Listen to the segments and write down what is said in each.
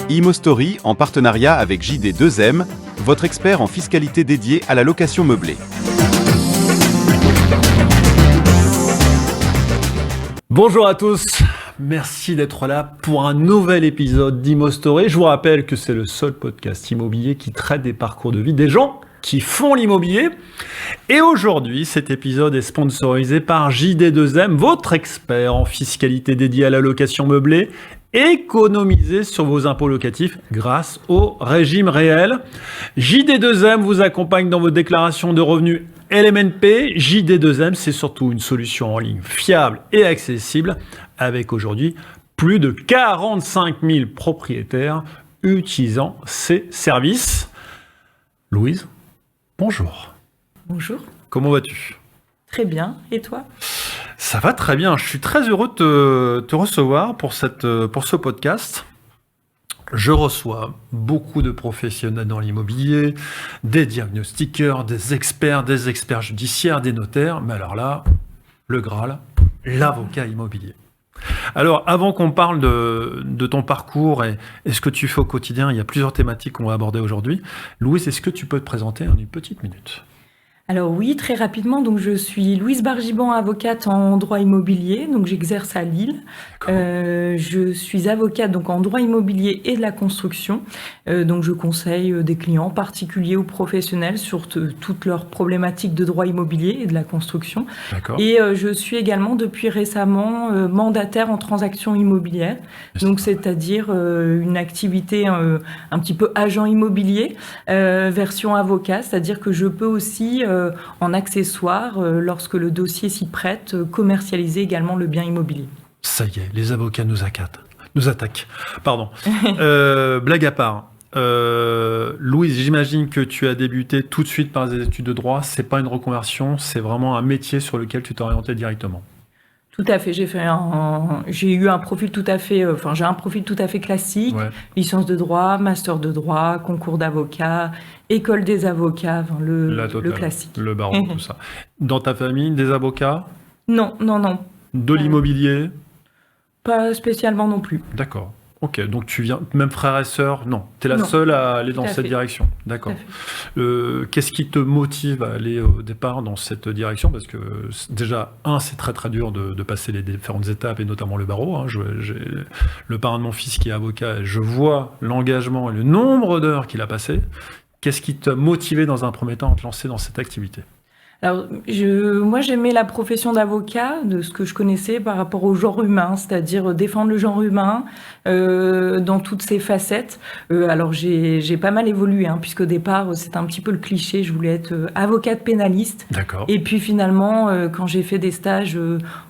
ImoStory, en partenariat avec JD2M, votre expert en fiscalité dédié à la location meublée. Bonjour à tous, merci d'être là pour un nouvel épisode d'ImoStory. Je vous rappelle que c'est le seul podcast immobilier qui traite des parcours de vie des gens qui font l'immobilier. Et aujourd'hui, cet épisode est sponsorisé par JD2M, votre expert en fiscalité dédié à la location meublée. Économisez sur vos impôts locatifs grâce au régime réel. JD2M vous accompagne dans vos déclarations de revenus LMNP. JD2M, c'est surtout une solution en ligne fiable et accessible avec aujourd'hui plus de 45 000 propriétaires utilisant ces services. Louise, bonjour. Bonjour. Comment vas-tu ? Très bien. Et toi ? Ça va très bien. Je suis très heureux de te recevoir pour ce podcast. Je reçois beaucoup de professionnels dans l'immobilier, des diagnostiqueurs, des experts judiciaires, des notaires. Mais alors là, le Graal, l'avocat immobilier. Alors, avant qu'on parle de ton parcours et ce que tu fais au quotidien, il y a plusieurs thématiques qu'on va aborder aujourd'hui. Louise, est-ce que tu peux te présenter en une petite minute ? Alors oui, très rapidement. Donc je suis Louise Bargiban, avocate en droit immobilier. Donc j'exerce à Lille. Je suis avocate donc en droit immobilier et de la construction. Donc je conseille des clients particuliers ou professionnels sur toutes leurs problématiques de droit immobilier et de la construction. D'accord. Et je suis également depuis récemment mandataire en transactions immobilières. Donc c'est-à-dire une activité un petit peu agent immobilier version avocat. C'est-à-dire que je peux aussi en accessoire, lorsque le dossier s'y prête, commercialiser également le bien immobilier. Ça y est, les avocats nous attaquent. Pardon. Blague à part. Louise, j'imagine que tu as débuté tout de suite par des études de droit. C'est pas une reconversion, c'est vraiment un métier sur lequel tu t'es orienté directement. Tout à fait. J'ai un profil tout à fait classique. Ouais. Licence de droit, master de droit, concours d'avocat, école des avocats, le classique. Le barreau, tout ça. Dans ta famille, des avocats ? Non. De l'immobilier ? Pas spécialement non plus. D'accord. Ok, donc tu viens, même frères et sœurs, non. Tu es la Non. seule à aller dans Tout à cette fait. direction. D'accord. Qu'est-ce qui te motive à aller au départ dans cette direction ? Parce que déjà, c'est très très dur de passer les différentes étapes et notamment le barreau. J'ai le parrain de mon fils qui est avocat et je vois l'engagement et le nombre d'heures qu'il a passé. Qu'est-ce qui t'a motivé dans un premier temps à te lancer dans cette activité ? Alors, moi, j'aimais la profession d'avocat, de ce que je connaissais par rapport au genre humain, c'est-à-dire défendre le genre humain dans toutes ses facettes. Alors, j'ai pas mal évolué, puisque au départ, c'était un petit peu le cliché. Je voulais être avocate pénaliste. D'accord. Et puis finalement, quand j'ai fait des stages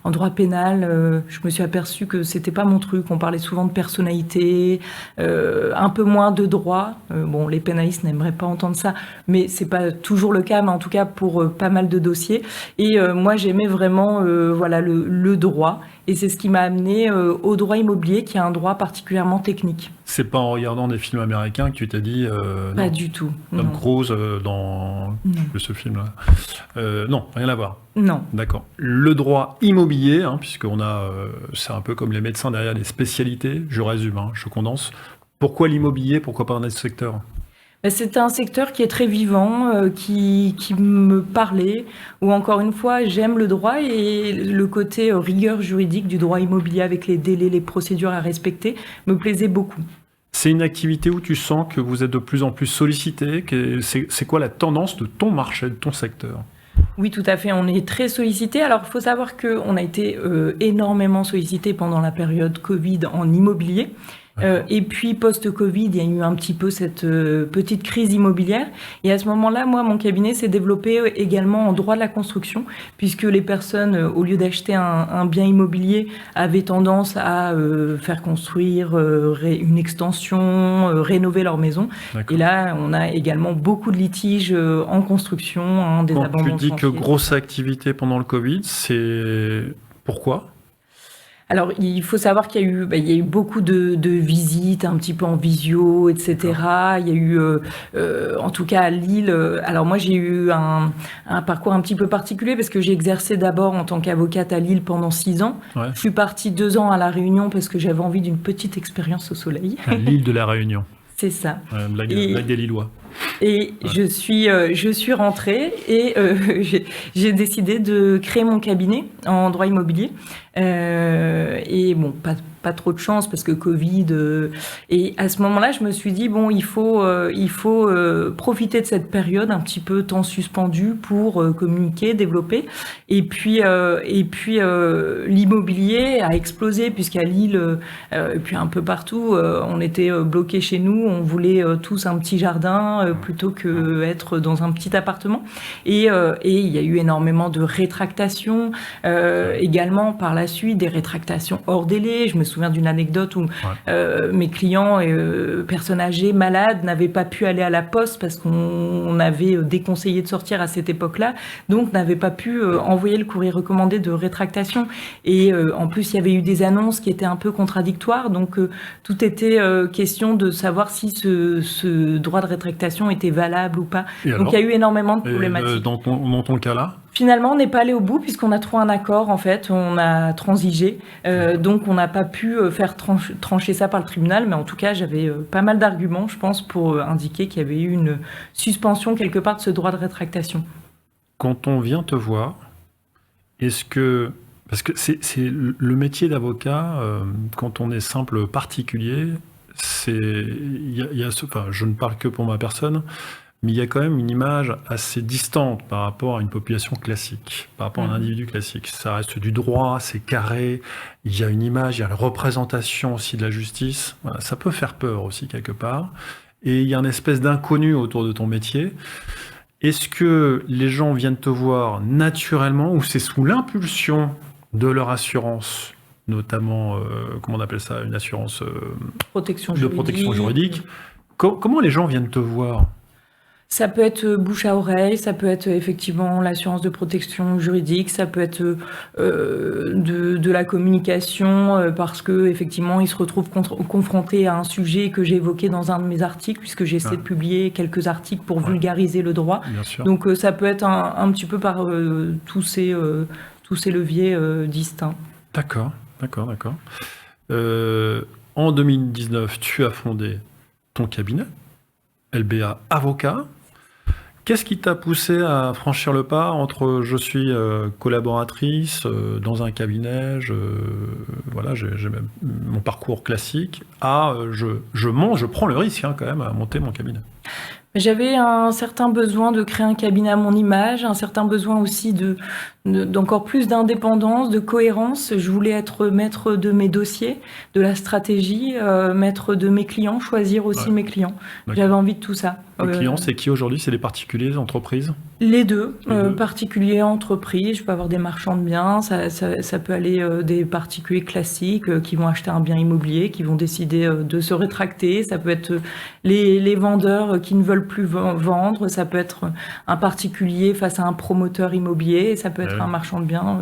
en droit pénal, je me suis aperçue que c'était pas mon truc. On parlait souvent de personnalité, un peu moins de droit. Bon, les pénalistes n'aimeraient pas entendre ça, mais c'est pas toujours le cas. Mais en tout cas, pour pas mal de dossiers. Et moi, j'aimais vraiment le droit. Et c'est ce qui m'a amené au droit immobilier, qui est un droit particulièrement technique. C'est pas en regardant des films américains que tu t'es dit... Pas non. du tout. Tom Non. Cruise dans ce film-là. Non, rien à voir. Non. D'accord. Le droit immobilier, puisqu'on a... c'est un peu comme les médecins derrière les spécialités. Je résume, je condense. Pourquoi l'immobilier ? Pourquoi pas dans ce secteur ? C'est un secteur qui est très vivant, qui me parlait, où encore une fois, j'aime le droit et le côté rigueur juridique du droit immobilier avec les délais, les procédures à respecter, me plaisait beaucoup. C'est une activité où tu sens que vous êtes de plus en plus sollicité. C'est quoi la tendance de ton marché, de ton secteur ? Oui, tout à fait. On est très sollicité. Alors, il faut savoir qu'on a été énormément sollicité pendant la période Covid en immobilier. Et puis, post-Covid, il y a eu un petit peu cette petite crise immobilière. Et à ce moment-là, moi, mon cabinet s'est développé également en droit de la construction, puisque les personnes, au lieu d'acheter un bien immobilier, avaient tendance à faire construire une extension, rénover leur maison. D'accord. Et là, on a également beaucoup de litiges en construction, des abandons Quand tu dis de que chantier. grosse activité pendant le Covid, c'est pourquoi ? Alors, il faut savoir qu'il y a eu beaucoup de visites, un petit peu en visio, etc. Il y a eu, en tout cas à Lille, alors moi j'ai eu un parcours un petit peu particulier parce que j'ai exercé d'abord en tant qu'avocate à Lille pendant 6 ans. Ouais. Je suis partie 2 ans à La Réunion parce que j'avais envie d'une petite expérience au soleil. À l'île de la Réunion. C'est ça. Blague des Lillois. Et je suis rentrée et j'ai décidé de créer mon cabinet en droit immobilier. Et bon, pas trop de chance parce que Covid. Et à ce moment-là, je me suis dit bon, il faut profiter de cette période un petit peu temps suspendu pour communiquer, développer. Et puis l'immobilier a explosé puisqu'à Lille et puis un peu partout, on était bloqués chez nous. On voulait tous un petit jardin plutôt que être dans un petit appartement. Et il y a eu énormément de rétractations également par la suite, des rétractations hors délai. Je me souviens d'une anecdote où mes clients, personnes âgées, malades, n'avaient pas pu aller à la poste parce qu'on avait déconseillé de sortir à cette époque-là, donc n'avaient pas pu envoyer le courrier recommandé de rétractation. Et en plus, il y avait eu des annonces qui étaient un peu contradictoires, donc tout était question de savoir si ce droit de rétractation était valable ou pas. Et donc alors, il y a eu énormément de problématiques. Dans ton cas-là, Finalement, on n'est pas allé au bout puisqu'on a trouvé un accord, en fait, on a transigé, donc on n'a pas pu faire trancher ça par le tribunal, mais en tout cas, j'avais pas mal d'arguments, je pense, pour indiquer qu'il y avait eu une suspension quelque part de ce droit de rétractation. quand on vient te voir, est-ce que... Parce que c'est le métier d'avocat, quand on est simple particulier, enfin, je ne parle que pour ma personne, mais il y a quand même une image assez distante par rapport à une population classique, par rapport à un individu classique. Ça reste du droit, c'est carré, il y a une image, il y a une représentation aussi de la justice. Voilà, ça peut faire peur aussi quelque part. Et il y a une espèce d'inconnu autour de ton métier. Est-ce que les gens viennent te voir naturellement ou c'est sous l'impulsion de leur assurance, notamment, comment on appelle ça, une assurance Protection juridique. Comment les gens viennent te voir ? Ça peut être bouche à oreille, ça peut être effectivement l'assurance de protection juridique, ça peut être de la communication parce que effectivement ils se retrouvent confrontés à un sujet que j'ai évoqué dans un de mes articles puisque j'essaie de publier quelques articles pour vulgariser le droit. Bien sûr. Donc ça peut être un petit peu par tous ces leviers distincts. D'accord. En 2019, tu as fondé ton cabinet, LBA Avocat. Qu'est-ce qui t'a poussé à franchir le pas entre je suis collaboratrice dans un cabinet, j'ai même mon parcours classique, à je prends le risque quand même à monter mon cabinet. J'avais un certain besoin de créer un cabinet à mon image, un certain besoin aussi d'encore plus d'indépendance, de cohérence. Je voulais être maître de mes dossiers, de la stratégie, maître de mes clients, choisir aussi mes clients. D'accord. J'avais envie de tout ça. Les clients, c'est qui aujourd'hui ? C'est les particuliers, les entreprises ? Les deux, particuliers, entreprises. Je peux avoir des marchands de biens, ça peut aller des particuliers classiques qui vont acheter un bien immobilier, qui vont décider de se rétracter. Ça peut être les vendeurs qui ne veulent plus vendre. Ça peut être un particulier face à un promoteur immobilier. Ça peut être un marchand de biens,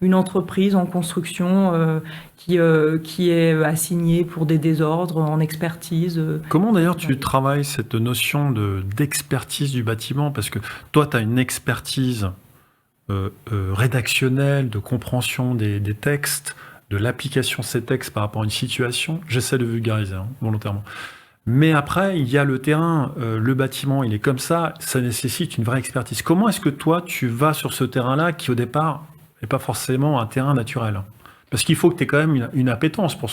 une entreprise en construction qui est assignée pour des désordres en expertise. Comment d'ailleurs tu travailles cette notion d'expertise du bâtiment ? Parce que toi, tu as une expertise rédactionnelle, de compréhension des textes, de l'application de ces textes par rapport à une situation. J'essaie de vulgariser volontairement. Mais après, il y a le terrain, le bâtiment, il est comme ça nécessite une vraie expertise. Comment est-ce que toi, tu vas sur ce terrain-là qui, au départ, n'est pas forcément un terrain naturel ? Parce qu'il faut que tu aies quand même une appétence pour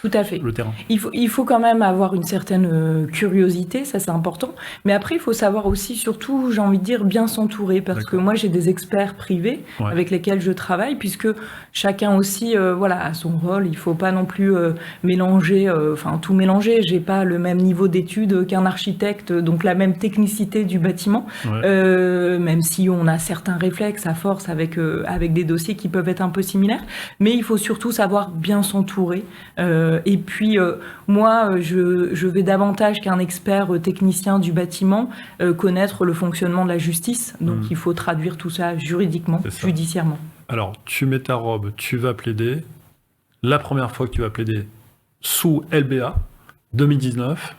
tout à fait. Le terrain. Il faut quand même avoir une certaine curiosité, ça c'est important. Mais après, il faut savoir aussi, surtout, j'ai envie de dire, bien s'entourer. Parce que moi, j'ai des experts privés avec lesquels je travaille, puisque chacun aussi a son rôle. Il ne faut pas non plus mélanger, tout mélanger. Je n'ai pas le même niveau d'études qu'un architecte, donc la même technicité du bâtiment. Même si on a certains réflexes à force avec des dossiers qui peuvent être un peu similaires. Mais il faut surtout savoir bien s'entourer. Et puis, moi, je vais davantage qu'un expert technicien du bâtiment connaître le fonctionnement de la justice. Donc, il faut traduire tout ça juridiquement, judiciairement. Alors, tu mets ta robe, tu vas plaider. la première fois que tu vas plaider sous LBA, 2019,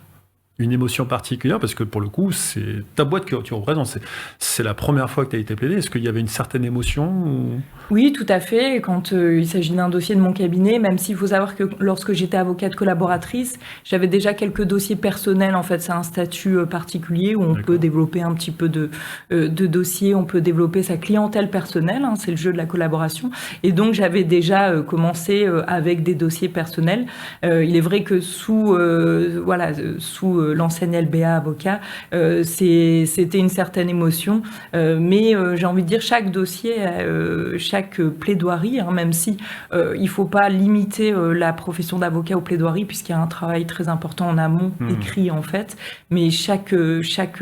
une émotion particulière, parce que pour le coup, c'est ta boîte que tu représentes. C'est la première fois que tu as été plaidé. Est-ce qu'il y avait une certaine émotion ou... Oui, tout à fait. Quand il s'agit d'un dossier de mon cabinet, même s'il faut savoir que lorsque j'étais avocate collaboratrice, j'avais déjà quelques dossiers personnels. En fait, c'est un statut particulier où on peut développer un petit peu de dossiers, on peut développer sa clientèle personnelle. Hein, c'est le jeu de la collaboration. Et donc, j'avais déjà commencé avec des dossiers personnels. Il est vrai que sous l'enseigne LBA avocat, c'était une certaine émotion. Mais j'ai envie de dire, chaque dossier, chaque plaidoirie, hein, même si il ne faut pas limiter la profession d'avocat aux plaidoiries, puisqu'il y a un travail très important en amont, écrit en fait, mais chaque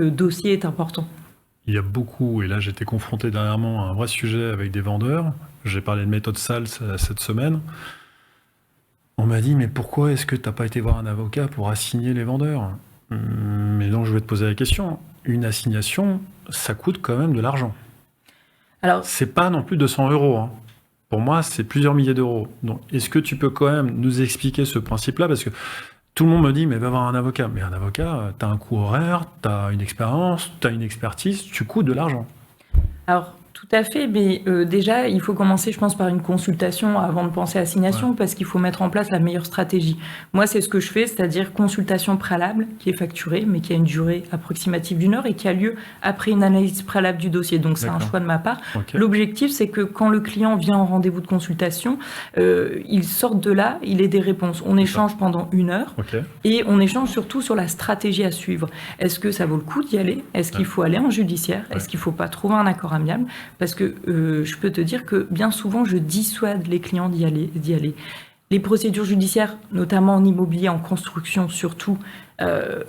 dossier est important. Il y a beaucoup, et là j'étais confronté dernièrement à un vrai sujet avec des vendeurs, j'ai parlé de méthode SALS cette semaine, on m'a dit mais pourquoi est-ce que tu n'as pas été voir un avocat pour assigner les vendeurs? Mais donc je vais te poser la question, une assignation, ça coûte quand même de l'argent. Alors, c'est pas non plus 200 €. Hein. Pour moi, c'est plusieurs milliers d'euros. Donc, est-ce que tu peux quand même nous expliquer ce principe-là? Parce que tout le monde me dit, mais va voir un avocat. Mais un avocat, tu as un coût horaire, tu as une expérience, tu as une expertise, tu coûtes de l'argent. Alors, tout à fait, mais déjà, il faut commencer, je pense, par une consultation avant de penser à assignation, parce qu'il faut mettre en place la meilleure stratégie. Moi, c'est ce que je fais, c'est-à-dire consultation préalable, qui est facturée, mais qui a une durée approximative d'1 heure et qui a lieu après une analyse préalable du dossier. Donc, c'est un choix de ma part. L'objectif, c'est que quand le client vient en rendez-vous de consultation, il sorte de là, il ait des réponses. On échange pendant 1 heure et on échange surtout sur la stratégie à suivre. Est-ce que ça vaut le coup d'y aller? Est-ce qu'il faut aller en judiciaire? Est-ce qu'il ne faut pas trouver un accord amiable? Parce que je peux te dire que bien souvent, je dissuade les clients d'y aller. Les procédures judiciaires, notamment en immobilier, en construction surtout,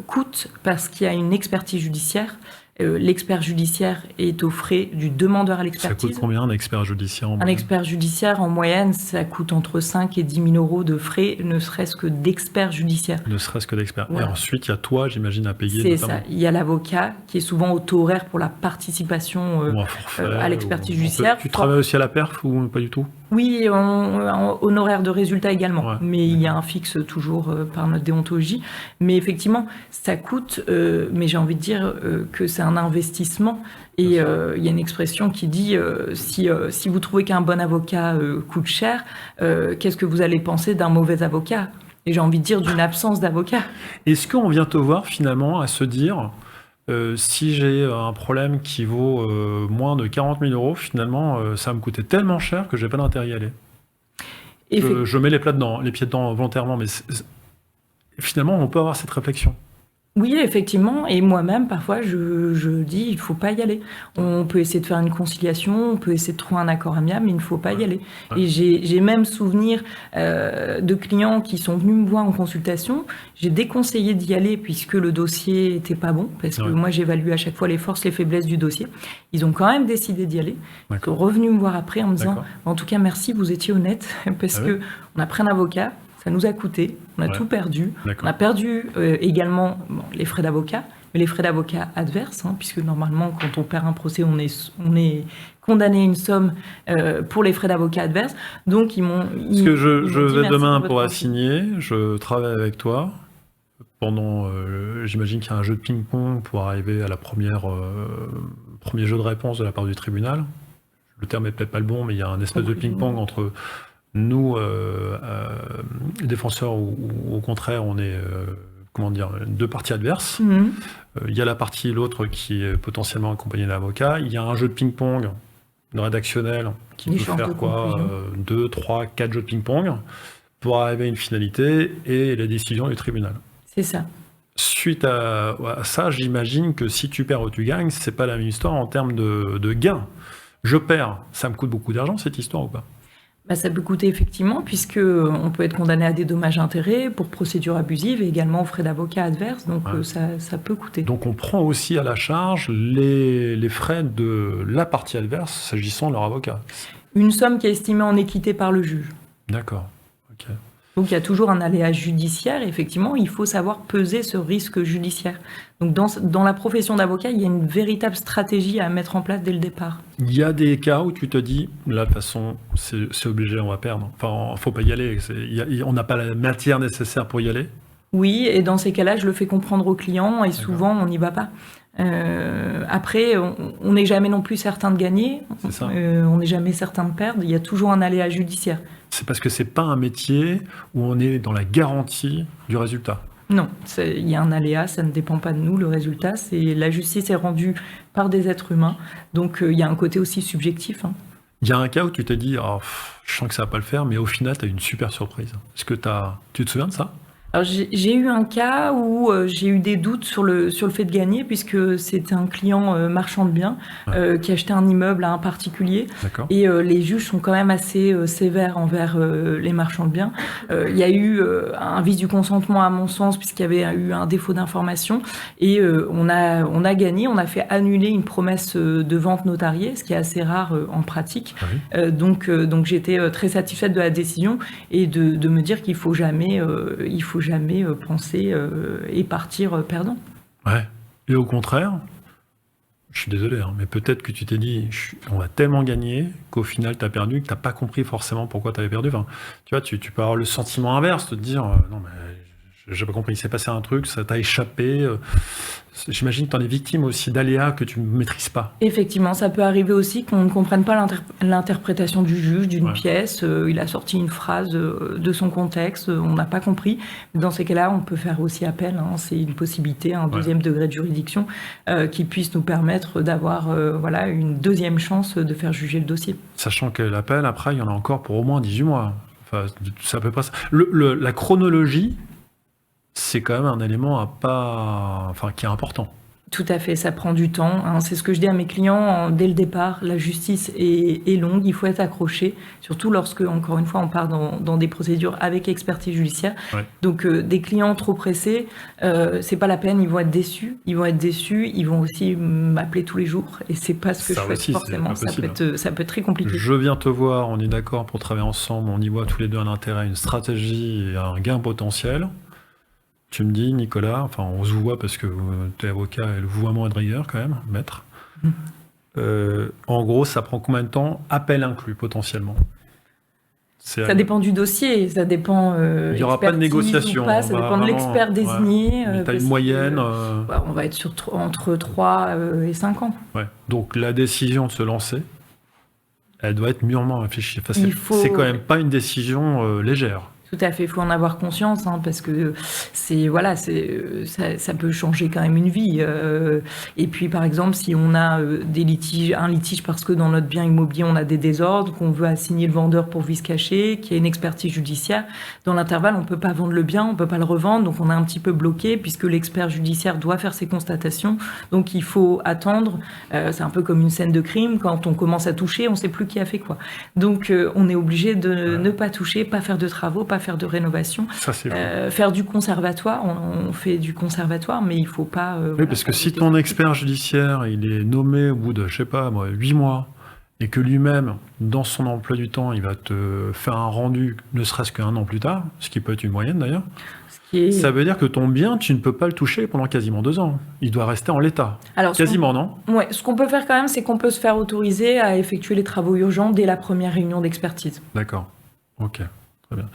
coûtent parce qu'il y a une expertise judiciaire. L'expert judiciaire est aux frais du demandeur à l'expertise. Ça coûte combien un expert judiciaire en moyenne? Un expert judiciaire, en moyenne, ça coûte entre 5 et 10 000 € de frais, ne serait-ce que d'expert judiciaire. Ne serait-ce que d'expert. Voilà. Et ensuite, il y a toi, j'imagine, à payer. C'est notamment. ça. Il y a l'avocat, qui est souvent au taux horaire pour la participation à l'expertise judiciaire. Tu travailles aussi à la perf ou pas du tout? Oui, en honoraire de résultat également. Mais il y a un fixe toujours par notre déontologie. Mais effectivement, ça coûte, mais j'ai envie de dire que c'est un investissement. Et il y a une expression qui dit si vous trouvez qu'un bon avocat coûte cher, qu'est-ce que vous allez penser d'un mauvais avocat? Et j'ai envie de dire d'une absence d'avocat. Est-ce qu'on vient te voir finalement à se dire si j'ai un problème qui vaut moins de 40 000 €, finalement, ça va me coûter tellement cher que j'ai pas d'intérêt à y aller. Je mets les pieds dedans volontairement, mais finalement, on peut avoir cette réflexion. Oui, effectivement, et moi-même, parfois, je dis, il ne faut pas y aller. On peut essayer de faire une conciliation, on peut essayer de trouver un accord amiable, mais il ne faut pas y aller. Et j'ai même souvenir de clients qui sont venus me voir en consultation. J'ai déconseillé d'y aller puisque le dossier n'était pas bon, parce que moi, j'évalue à chaque fois les forces, les faiblesses du dossier. Ils ont quand même décidé d'y aller. Ils sont revenus me voir après en me disant, en tout cas, merci, vous étiez honnête, parce qu'on a pris un avocat. Ça nous a coûté, on a tout perdu. On a perdu également les frais d'avocat, mais les frais d'avocat adverses, hein, puisque normalement, quand on perd un procès, on est condamné à une somme pour les frais d'avocat adverses. Donc, ils m'ont dit... Parce que je vais demain pour assigner, je travaille avec toi. Pendant, j'imagine qu'il y a un jeu de ping-pong pour arriver à la premier jeu de réponse de la part du tribunal. Le terme est peut-être pas le bon, mais il y a un espèce de ping-pong entre... Nous, défenseurs, ou au contraire, on est deux parties adverses. Il y a la partie, l'autre, qui est potentiellement accompagnée d'un avocat. Il y a un jeu de ping-pong rédactionnel qui peut faire 2, 3, 4 jeux de ping-pong pour arriver à une finalité et la décision du tribunal. C'est ça. Suite à ça, j'imagine que si tu perds ou tu gagnes, c'est pas la même histoire en termes de gains. Je perds, ça me coûte beaucoup d'argent cette histoire ou pas? Ça peut coûter effectivement, puisqu'on peut être condamné à des dommages-intérêts pour procédure abusive et également aux frais d'avocat adverses, donc ça peut coûter. Donc on prend aussi à la charge les frais de la partie adverse s'agissant de leur avocat. Une somme qui est estimée en équité par le juge. D'accord, ok. Donc il y a toujours un aléa judiciaire. Et effectivement, il faut savoir peser ce risque judiciaire. Donc dans la profession d'avocat, il y a une véritable stratégie à mettre en place dès le départ. Il y a des cas où tu te dis, là, de toute façon, c'est obligé, on va perdre. Enfin, faut pas y aller. On n'a pas la matière nécessaire pour y aller. Oui, et dans ces cas-là, je le fais comprendre au client et souvent, on n'y va pas. Après, on n'est jamais non plus certain de gagner, on n'est jamais certain de perdre, il y a toujours un aléa judiciaire. C'est parce que c'est pas un métier où on est dans la garantie du résultat. Non, il y a un aléa, ça ne dépend pas de nous, le résultat, la justice est rendue par des êtres humains, donc il y a un côté aussi subjectif. Il y a un cas où tu t'es dit, je sens que ça va pas le faire, mais au final, tu as eu une super surprise. Est-ce que tu te souviens de ça ? Alors, j'ai eu un cas où j'ai eu des doutes sur le fait de gagner, puisque c'était un client marchand de biens qui achetait un immeuble à un particulier. D'accord. Et les juges sont quand même assez sévères envers les marchands de biens. Il y a eu un vice du consentement à mon sens, puisqu'il y avait eu un défaut d'information. Et on a gagné, on a fait annuler une promesse de vente notariée, ce qui est assez rare en pratique. Ah oui. Donc j'étais très satisfaite de la décision et de me dire qu'il faut jamais penser et partir perdant. Ouais. Et au contraire, je suis désolé, mais peut-être que tu t'es dit, on va tellement gagner qu'au final, tu as perdu, que tu n'as pas compris forcément pourquoi tu avais perdu. Enfin, tu vois, tu peux avoir le sentiment inverse, de te dire, non, mais j'ai pas compris, il s'est passé un truc, ça t'a échappé. J'imagine que tu en es victime aussi d'aléas que tu ne maîtrises pas. Effectivement, ça peut arriver aussi qu'on ne comprenne pas l'interprétation du juge d'une pièce. Il a sorti une phrase de son contexte, on n'a pas compris. Dans ces cas-là, on peut faire aussi appel. C'est une possibilité, un deuxième degré de juridiction qui puisse nous permettre d'avoir une deuxième chance de faire juger le dossier. Sachant que l'appel, après, il y en a encore pour au moins 18 mois. Enfin, c'est à peu près ça. La chronologie, c'est quand même un élément qui est important. Tout à fait, ça prend du temps. C'est ce que je dis à mes clients dès le départ. La justice est longue, il faut être accroché, surtout lorsque, encore une fois, on part dans des procédures avec expertise judiciaire. Ouais. Donc, des clients trop pressés, c'est pas la peine, ils vont être déçus. Ils vont aussi m'appeler tous les jours, et c'est pas ce que je souhaite forcément. Ça peut être très compliqué. Je viens te voir, on est d'accord pour travailler ensemble, on y voit tous les deux un intérêt, une stratégie et un gain potentiel. Tu me dis, Nicolas, on se voit parce que tu es avocat et le vouvoiement est de rigueur quand même, maître. En gros, ça prend combien de temps, appel inclus potentiellement? Ça dépend du dossier, ça dépend. Il n'y aura pas de négociation. Pas, ça dépend de l'expert désigné. Tu as une moyenne. On va être entre 3 et 5 ans. Ouais. Donc la décision de se lancer, elle doit être mûrement réfléchie. C'est quand même pas une décision légère. Tout à fait, il faut en avoir conscience, parce que ça peut changer quand même une vie. Et puis, par exemple, si on a un litige parce que dans notre bien immobilier, on a des désordres, qu'on veut assigner le vendeur pour vice caché, qu'il y a une expertise judiciaire, dans l'intervalle, on ne peut pas vendre le bien, on ne peut pas le revendre, donc on est un petit peu bloqué puisque l'expert judiciaire doit faire ses constatations. Donc, il faut attendre. C'est un peu comme une scène de crime. Quand on commence à toucher, on ne sait plus qui a fait quoi. Donc, on est obligé de ne pas toucher, pas faire de travaux, pas faire de rénovation, faire du conservatoire, on fait du conservatoire, mais il ne faut pas... oui, parce que si ton expert judiciaire, il est nommé au bout de, 8 mois, et que lui-même, dans son emploi du temps, il va te faire un rendu, ne serait-ce qu'un an plus tard, ce qui peut être une moyenne d'ailleurs, ça veut dire que ton bien, tu ne peux pas le toucher pendant quasiment 2 ans. Il doit rester en l'état. Alors, quasiment, non? Ouais, ce qu'on peut faire quand même, c'est qu'on peut se faire autoriser à effectuer les travaux urgents dès la première réunion d'expertise. D'accord, ok, très bien.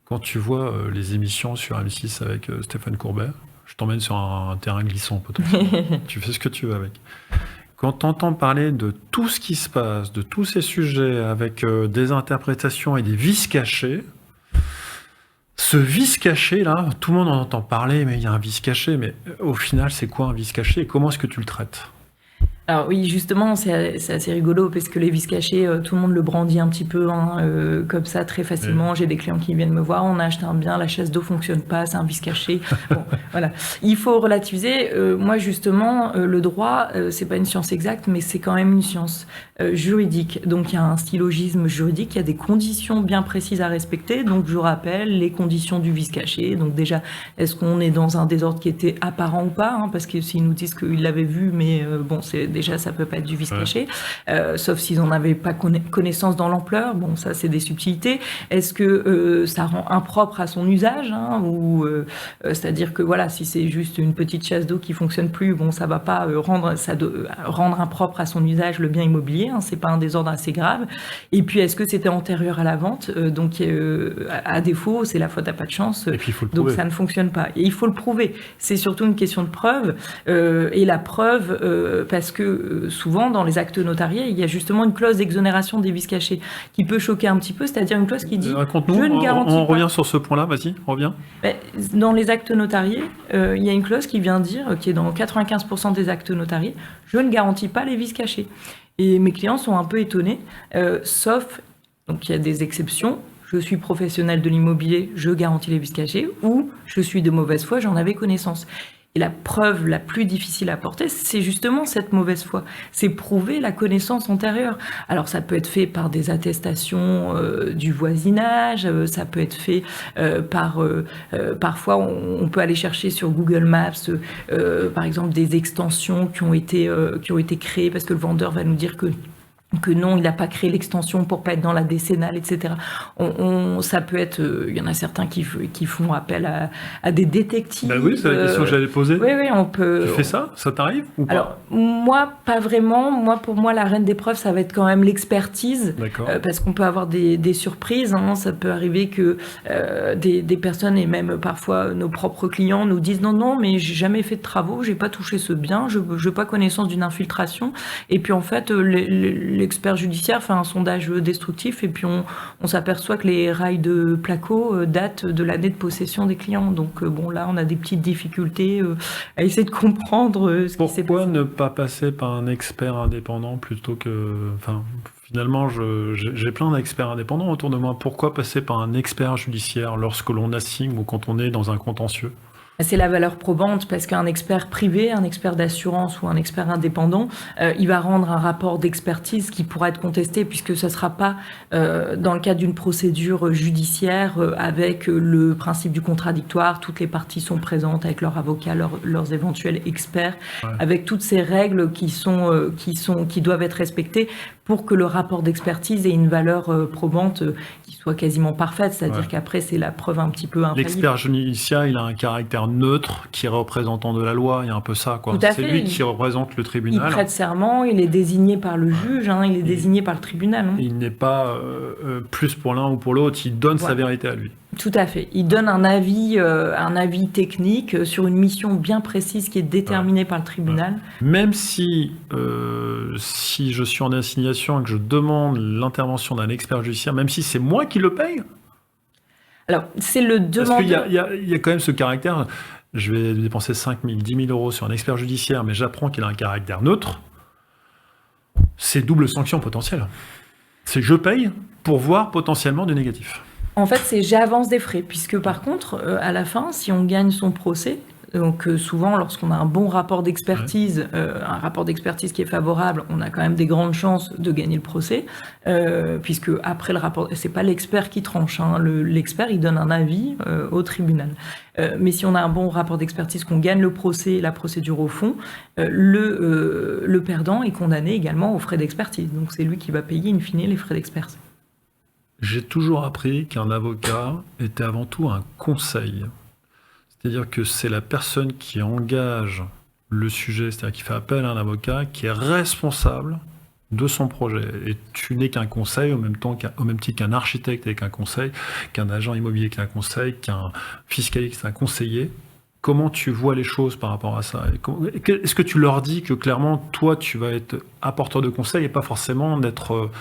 Quand tu vois les émissions sur M6 avec Stéphane Courbet, je t'emmène sur un terrain glissant potentiellement. Tu fais ce que tu veux avec. Quand tu entends parler de tout ce qui se passe, de tous ces sujets avec des interprétations et des vices cachés, ce vice caché là, tout le monde en entend parler, mais il y a un vice caché, mais au final c'est quoi un vice caché et comment est-ce que tu le traites? Alors oui, justement, c'est assez rigolo parce que les vices cachés, tout le monde le brandit un petit peu comme ça très facilement. Oui. J'ai des clients qui viennent me voir, on a acheté un bien, la chasse d'eau fonctionne pas, c'est un vice caché. Bon, voilà. Il faut relativiser. Moi, justement, le droit, c'est pas une science exacte, mais c'est quand même une science juridique. Donc, il y a un syllogisme juridique, il y a des conditions bien précises à respecter. Donc, je rappelle les conditions du vice caché. Donc, déjà, est-ce qu'on est dans un désordre qui était apparent ou pas, parce que s'ils nous disent qu'ils l'avaient vu, mais bon, c'est déjà ça peut pas être du vice caché, sauf s'ils en avaient pas connaissance dans l'ampleur. Bon, ça c'est des subtilités. Est-ce que ça rend impropre à son usage, hein, ou c'est-à-dire que voilà, si c'est juste une petite chasse d'eau qui fonctionne plus, bon, ça va pas rendre impropre à son usage le bien immobilier, hein, c'est pas un désordre assez grave. Et puis est-ce que c'était antérieur à la vente, donc à défaut c'est la faute à pas de chance, et puis, il faut le donc prouver. ça ne fonctionne pas. Et il faut le prouver. C'est surtout une question de preuve, et la preuve, parce que souvent dans les actes notariés, il y a justement une clause d'exonération des vices cachés qui peut choquer un petit peu, c'est-à-dire une clause qui dit Raconte-nous, je ne garantis on pas. revient sur ce point-là, vas-y, reviens. Dans les actes notariés, il y a une clause qui vient dire, qui est dans 95% des actes notariés, je ne garantis pas les vices cachés. Et mes clients sont un peu étonnés, sauf, donc il y a des exceptions, je suis professionnel de l'immobilier, je garantis les vices cachés, ou je suis de mauvaise foi, j'en avais connaissance. Et la preuve la plus difficile à apporter, c'est justement cette mauvaise foi. C'est prouver la connaissance antérieure. Alors ça peut être fait par des attestations du voisinage, ça peut être fait parfois on peut aller chercher sur Google Maps, par exemple des extensions qui ont été créées parce que le vendeur va nous dire que non, il n'a pas créé l'extension pour pas être dans la décennale, etc. Ça peut être, il y en a certains qui font appel à des détectives. Bah oui, c'est la question que j'allais poser. Oui, on peut. Tu fais ça t'arrive ou pas? Alors moi, pas vraiment. Pour moi, la reine des preuves, ça va être quand même l'expertise, parce qu'on peut avoir des surprises. Hein. Ça peut arriver que des personnes et même parfois nos propres clients nous disent non, mais j'ai jamais fait de travaux, j'ai pas touché ce bien, je n'ai pas connaissance d'une infiltration. Et puis en fait, l'expert judiciaire fait un sondage destructif et puis on s'aperçoit que les rails de placo datent de l'année de possession des clients. Donc bon, là, on a des petites difficultés à essayer de comprendre ce qui s'est passé. Pourquoi ne pas passer par un expert indépendant plutôt que... Enfin, finalement, j'ai plein d'experts indépendants autour de moi. Pourquoi passer par un expert judiciaire lorsque l'on assigne ou quand on est dans un contentieux ? C'est la valeur probante parce qu'un expert privé, un expert d'assurance ou un expert indépendant, il va rendre un rapport d'expertise qui pourra être contesté puisque ce ne sera pas dans le cadre d'une procédure judiciaire avec le principe du contradictoire. Toutes les parties sont présentes avec leur avocat, leurs éventuels experts, avec toutes ces règles qui doivent être respectées pour que le rapport d'expertise ait une valeur probante qui soit quasiment parfaite. C'est-à-dire qu'après, c'est la preuve un petit peu infaillible. L'expert judiciaire, il a un caractère neutre qui est représentant de la loi. Il y a un peu ça, quoi. Tout à c'est fait. lui qui représente le tribunal. Il prête serment, il est désigné par le juge, hein, il est désigné par le tribunal. Hein. Il n'est pas plus pour l'un ou pour l'autre, il donne sa vérité à lui. Tout à fait. Il donne un avis technique sur une mission bien précise qui est déterminée par le tribunal. Même si je suis en assignation et que je demande l'intervention d'un expert judiciaire, même si c'est moi qui le paye. Alors, c'est le demandeur. Parce qu'il y a quand même ce caractère, je vais dépenser 5 000, 10 000 euros sur un expert judiciaire, mais j'apprends qu'il a un caractère neutre. C'est double sanction potentielle. C'est je paye pour voir potentiellement du négatif. En fait, c'est j'avance des frais, puisque par contre, à la fin, si on gagne son procès, donc souvent, lorsqu'on a un bon rapport d'expertise, un rapport d'expertise qui est favorable, on a quand même des grandes chances de gagner le procès, puisque après le rapport, c'est pas l'expert qui tranche, hein, l'expert il donne un avis au tribunal. Mais si on a un bon rapport d'expertise, qu'on gagne le procès, la procédure au fond, le perdant est condamné également aux frais d'expertise. Donc c'est lui qui va payer in fine les frais d'expertise. J'ai toujours appris qu'un avocat était avant tout un conseil. C'est-à-dire que c'est la personne qui engage le sujet, c'est-à-dire qui fait appel à un avocat, qui est responsable de son projet. Et tu n'es qu'un conseil, au même titre qu'un architecte est qu'un conseil, qu'un agent immobilier est qu'un conseil, qu'un fiscaliste est un conseiller. Comment tu vois les choses par rapport à ça? Est-ce que tu leur dis que clairement, toi, tu vas être apporteur de conseils et pas forcément d'être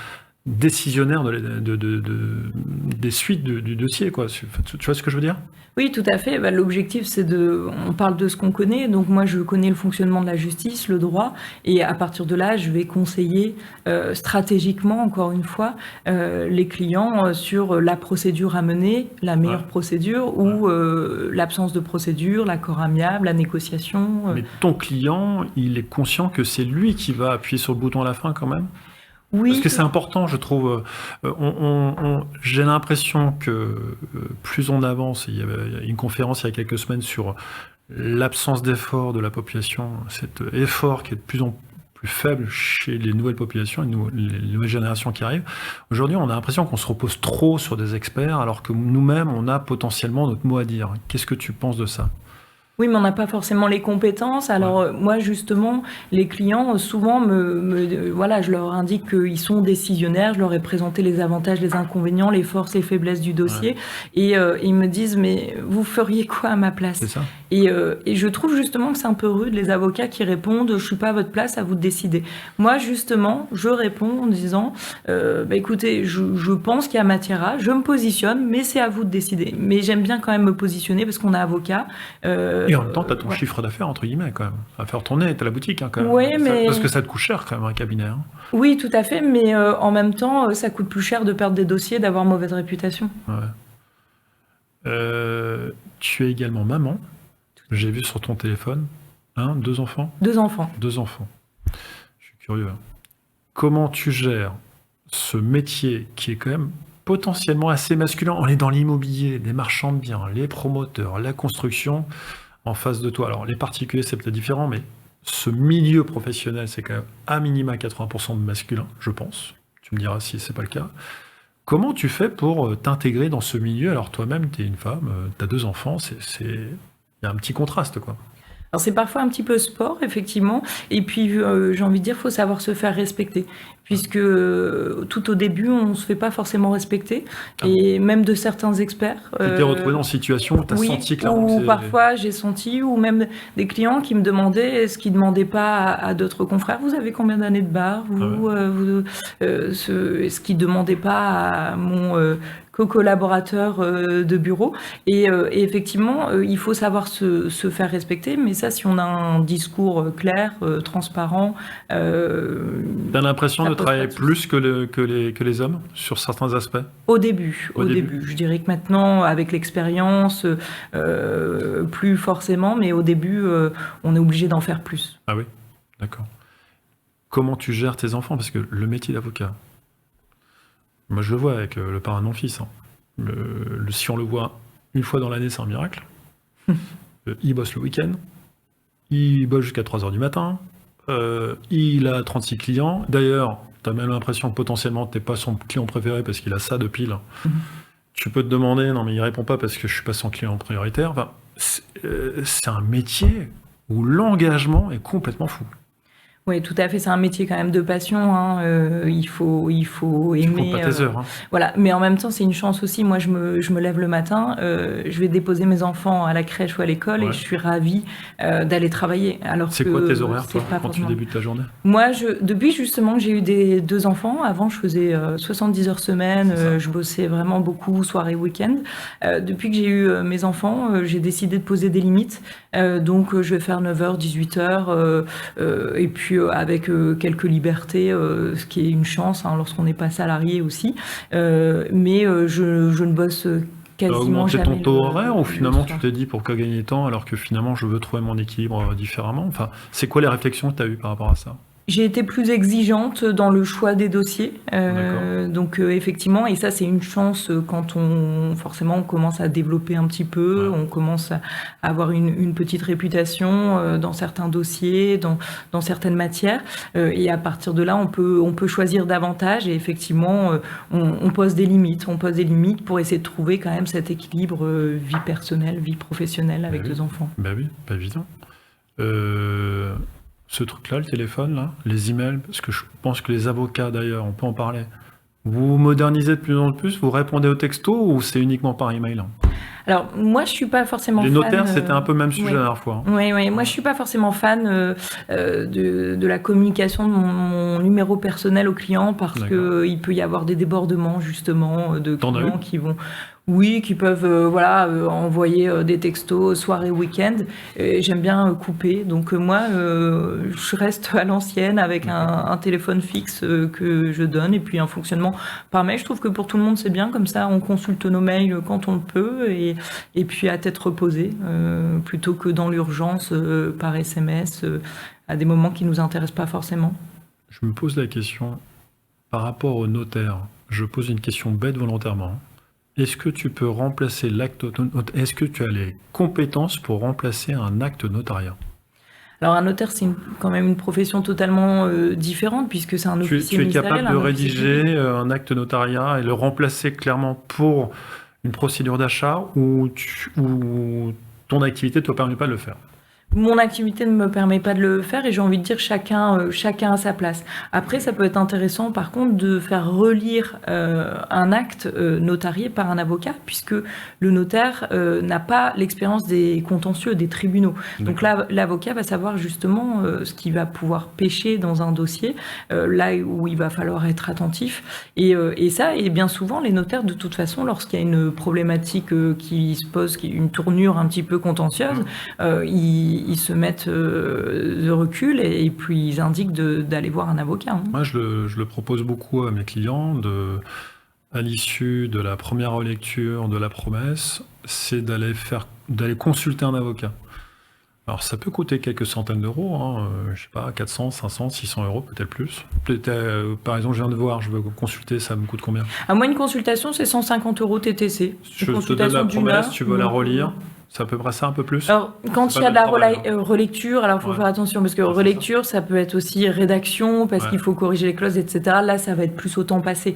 décisionnaire des suites du dossier, quoi. Tu vois ce que je veux dire? Oui, tout à fait. L'objectif, c'est on parle de ce qu'on connaît. Donc moi, je connais le fonctionnement de la justice, le droit, et à partir de là, je vais conseiller stratégiquement, encore une fois, les clients sur la procédure à mener, la meilleure procédure, ou l'absence de procédure, l'accord amiable, la négociation. Mais ton client, il est conscient que c'est lui qui va appuyer sur le bouton à la fin, quand même? Oui. Parce que c'est important, je trouve. J'ai l'impression que plus on avance, il y avait une conférence il y a quelques semaines sur l'absence d'effort de la population, cet effort qui est de plus en plus faible chez les nouvelles populations, les nouvelles générations qui arrivent. Aujourd'hui, on a l'impression qu'on se repose trop sur des experts, alors que nous-mêmes, on a potentiellement notre mot à dire. Qu'est-ce que tu penses de ça ? Oui, mais on n'a pas forcément les compétences. Alors moi, justement, les clients, souvent, voilà, je leur indique qu'ils sont décisionnaires. Je leur ai présenté les avantages, les inconvénients, les forces et faiblesses du dossier. Et ils me disent, mais vous feriez quoi à ma place ? C'est ça. Et je trouve justement que c'est un peu rude, les avocats qui répondent, je suis pas à votre place, à vous de décider. Moi, justement, je réponds en disant, écoutez, je pense qu'il y a matière à, je me positionne, mais c'est à vous de décider. Mais j'aime bien quand même me positionner parce qu'on est avocat. Et en même temps, tu as ton chiffre d'affaires, entre guillemets, quand même. À faire tourner, tu as la boutique, quand même. Oui, mais... Parce que ça te coûte cher, quand même, un cabinet. Oui, tout à fait, mais en même temps, ça coûte plus cher de perdre des dossiers, d'avoir mauvaise réputation. Tu es également maman. J'ai vu sur ton téléphone. 2 enfants ? 2 enfants. 2 enfants. Je suis curieux. Comment tu gères ce métier qui est quand même potentiellement assez masculin ? On est dans l'immobilier, les marchands de biens, les promoteurs, la construction... en face de toi. Alors, les particuliers, c'est peut-être différent, mais ce milieu professionnel, c'est quand même à minima 80% de masculin, je pense. Tu me diras si c'est pas le cas. Comment tu fais pour t'intégrer dans ce milieu ? Alors, toi-même, tu es une femme, tu as 2 enfants, il y a un petit contraste, quoi. Alors c'est parfois un petit peu sport, effectivement, et puis j'ai envie de dire, il faut savoir se faire respecter, puisque tout au début, on ne se fait pas forcément respecter, et même de certains experts. Tu t'es retrouvé dans une situation où tu as senti clairement ou parfois j'ai senti, ou même des clients qui me demandaient, ce qu'ils ne demandaient pas à d'autres confrères, vous avez combien d'années de bar, ce qu'ils ne demandaient pas à mon... co-collaborateur de bureau. Et effectivement, il faut savoir se faire respecter, mais ça, si on a un discours clair, transparent... T'as l'impression de travailler plus que les hommes sur certains aspects ? Au début. Je dirais que maintenant, avec l'expérience, plus forcément, mais au début, on est obligé d'en faire plus. Ah oui, d'accord. Comment tu gères tes enfants ? Parce que le métier d'avocat, moi, je le vois avec le parrain de mon fils. Si on le voit une fois dans l'année, c'est un miracle. Il bosse le week-end. Il bosse jusqu'à 3h du matin. Il a 36 clients. D'ailleurs, tu as même l'impression que potentiellement, tu n'es pas son client préféré parce qu'il a ça de pile. Tu peux te demander, non mais il répond pas parce que je suis pas son client prioritaire. Enfin, c'est un métier où l'engagement est complètement fou. Oui, tout à fait. C'est un métier quand même de passion. Il faut aimer. Tu comptes pas tes heures. Voilà. Mais en même temps, c'est une chance aussi. Moi, je me lève le matin, je vais déposer mes enfants à la crèche ou à l'école et je suis ravie d'aller travailler. Alors c'est quoi tes horaires, toi, quand tu débutes ta journée ? Moi, depuis justement que j'ai eu 2 enfants, avant, je faisais 70 heures semaine. Je bossais vraiment beaucoup, soirée, week-end. Depuis que j'ai eu mes enfants, j'ai décidé de poser des limites. Donc, je vais faire 9h, 18h. Et puis, avec quelques libertés, ce qui est une chance lorsqu'on n'est pas salarié aussi. Mais je ne bosse quasiment jamais. T'as ton taux horaire ou finalement tu t'es dit pourquoi gagner de temps alors que finalement je veux trouver mon équilibre différemment ? Enfin, c'est quoi les réflexions que tu as eues par rapport à ça ? J'ai été plus exigeante dans le choix des dossiers. Donc effectivement, et ça c'est une chance quand on commence à développer un petit peu, on commence à avoir une petite réputation dans certains dossiers, dans certaines matières. Et à partir de là, on peut choisir davantage et effectivement, on pose des limites. On pose des limites pour essayer de trouver quand même cet équilibre vie personnelle, vie professionnelle avec 2 enfants. Ben oui, pas évident. Ce truc-là, le téléphone, là, les emails, parce que je pense que les avocats, d'ailleurs, on peut en parler. Vous modernisez de plus en plus, vous répondez aux textos ou c'est uniquement par email ? Alors, moi, je suis pas forcément fan... Les notaires, c'était un peu le même sujet la dernière fois. Oui. Moi, je suis pas forcément fan de la communication de mon numéro personnel aux clients parce qu'il peut y avoir des débordements, justement, de clients qui vont... Oui, qui peuvent envoyer des textos soirée, week-end. J'aime bien couper. Donc moi, je reste à l'ancienne avec un téléphone fixe que je donne et puis un fonctionnement par mail. Je trouve que pour tout le monde, c'est bien. Comme ça, on consulte nos mails quand on le peut et puis à tête reposée plutôt que dans l'urgence par SMS à des moments qui ne nous intéressent pas forcément. Je me pose la question par rapport au notaire. Je pose une question bête volontairement. Est-ce que tu peux remplacer l'acte... Est-ce que tu as les compétences pour remplacer un acte notariat ? Alors un notaire, c'est quand même une profession totalement différente puisque c'est un officier Tu es ministériel. capable de un officier public. rédiger un acte de notariat et le remplacer clairement pour une procédure d'achat ou ton activité ne te permet pas de le faire? Mon activité ne me permet pas de le faire et j'ai envie de dire chacun a sa place. Après, ça peut être intéressant par contre de faire relire un acte notarié par un avocat puisque le notaire n'a pas l'expérience des contentieux, des tribunaux. Donc là, l'avocat va savoir justement ce qu'il va pouvoir pêcher dans un dossier, là où il va falloir être attentif. Et ça, et bien souvent, les notaires, de toute façon, lorsqu'il y a une problématique qui se pose, une tournure un petit peu contentieuse, ils se mettent de recul et puis ils indiquent d'aller voir un avocat. Hein. Moi, je le propose beaucoup à mes clients, à l'issue de la première relecture de la promesse, c'est d'aller consulter un avocat. Alors, ça peut coûter quelques centaines d'euros, hein, je sais pas, 400, 500, 600 euros, peut-être plus. Par exemple, je viens de voir, je veux consulter, ça me coûte combien? À moi, une consultation, c'est 150 euros TTC. Je te donne la promesse, tu veux la relire? C'est à peu près ça, un peu plus? Alors, quand il y a de la relecture, alors il faut faire attention, parce que relecture, ça peut être aussi rédaction, parce qu'il faut corriger les clauses, etc. Là, ça va être plus au temps passé.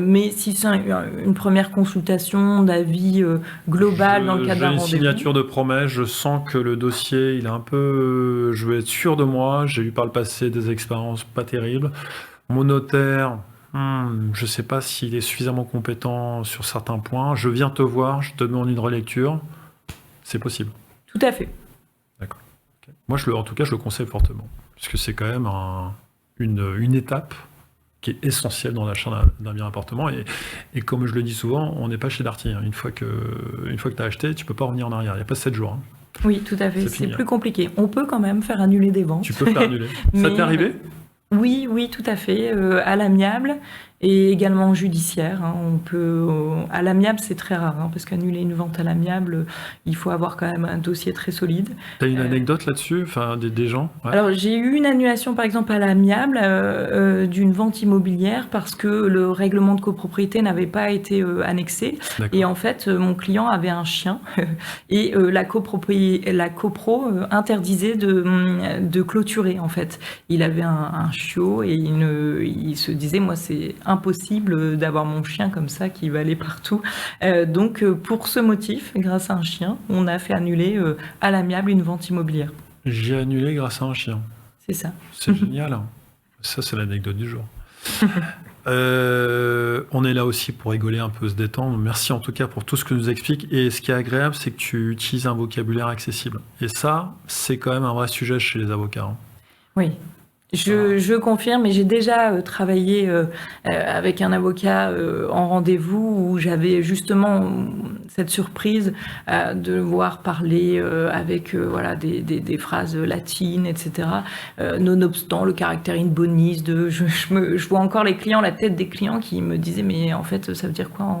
Mais si c'est une première consultation d'avis global dans le cadre d'un rendez-vous... J'ai une signature de promesse, je sens que le dossier, il est un peu... Je veux être sûr de moi, j'ai eu par le passé des expériences pas terribles. Mon notaire... je ne sais pas s'il est suffisamment compétent sur certains points. Je viens te voir, je te demande une relecture. C'est possible. Tout à fait. D'accord. Okay. Moi, en tout cas, je le conseille fortement. Parce que c'est quand même une étape qui est essentielle dans l'achat d'un bien appartement. Et comme je le dis souvent, on n'est pas chez Darty. Hein. Une fois que tu as acheté, tu ne peux pas revenir en arrière. Il n'y a pas 7 jours. Hein. Oui, tout à fait. C'est plus compliqué. On peut quand même faire annuler des ventes. Tu peux faire annuler. Ça t'est arrivé? Oui, tout à fait. À l'amiable et également judiciaire. Hein. On peut, à l'amiable, c'est très rare, hein, parce qu'annuler une vente à l'amiable, il faut avoir quand même un dossier très solide. Tu as une anecdote là-dessus, enfin, des gens? Ouais. Alors, j'ai eu une annulation, par exemple, à l'amiable d'une vente immobilière parce que le règlement de copropriété n'avait pas été annexé. Et en fait, mon client avait un chien et la copro interdisait de clôturer, en fait. Il avait un chiot et il se disait, moi, c'est impossible d'avoir mon chien comme ça qui va aller partout. Donc, pour ce motif, grâce à un chien, on a fait annuler à l'amiable une vente immobilière. J'ai annulé grâce à un chien. C'est ça. C'est génial. Hein. Ça, c'est l'anecdote du jour. On est là aussi pour rigoler un peu, se détendre. Merci en tout cas pour tout ce que tu nous expliques. Et ce qui est agréable, c'est que tu utilises un vocabulaire accessible. Et ça, c'est quand même un vrai sujet chez les avocats. Hein. Oui. Je confirme, et j'ai déjà travaillé avec un avocat en rendez-vous où j'avais justement cette surprise de le voir parler avec des phrases latines, etc. Nonobstant le caractère in bonis je vois encore la tête des clients qui me disaient mais en fait ça veut dire quoi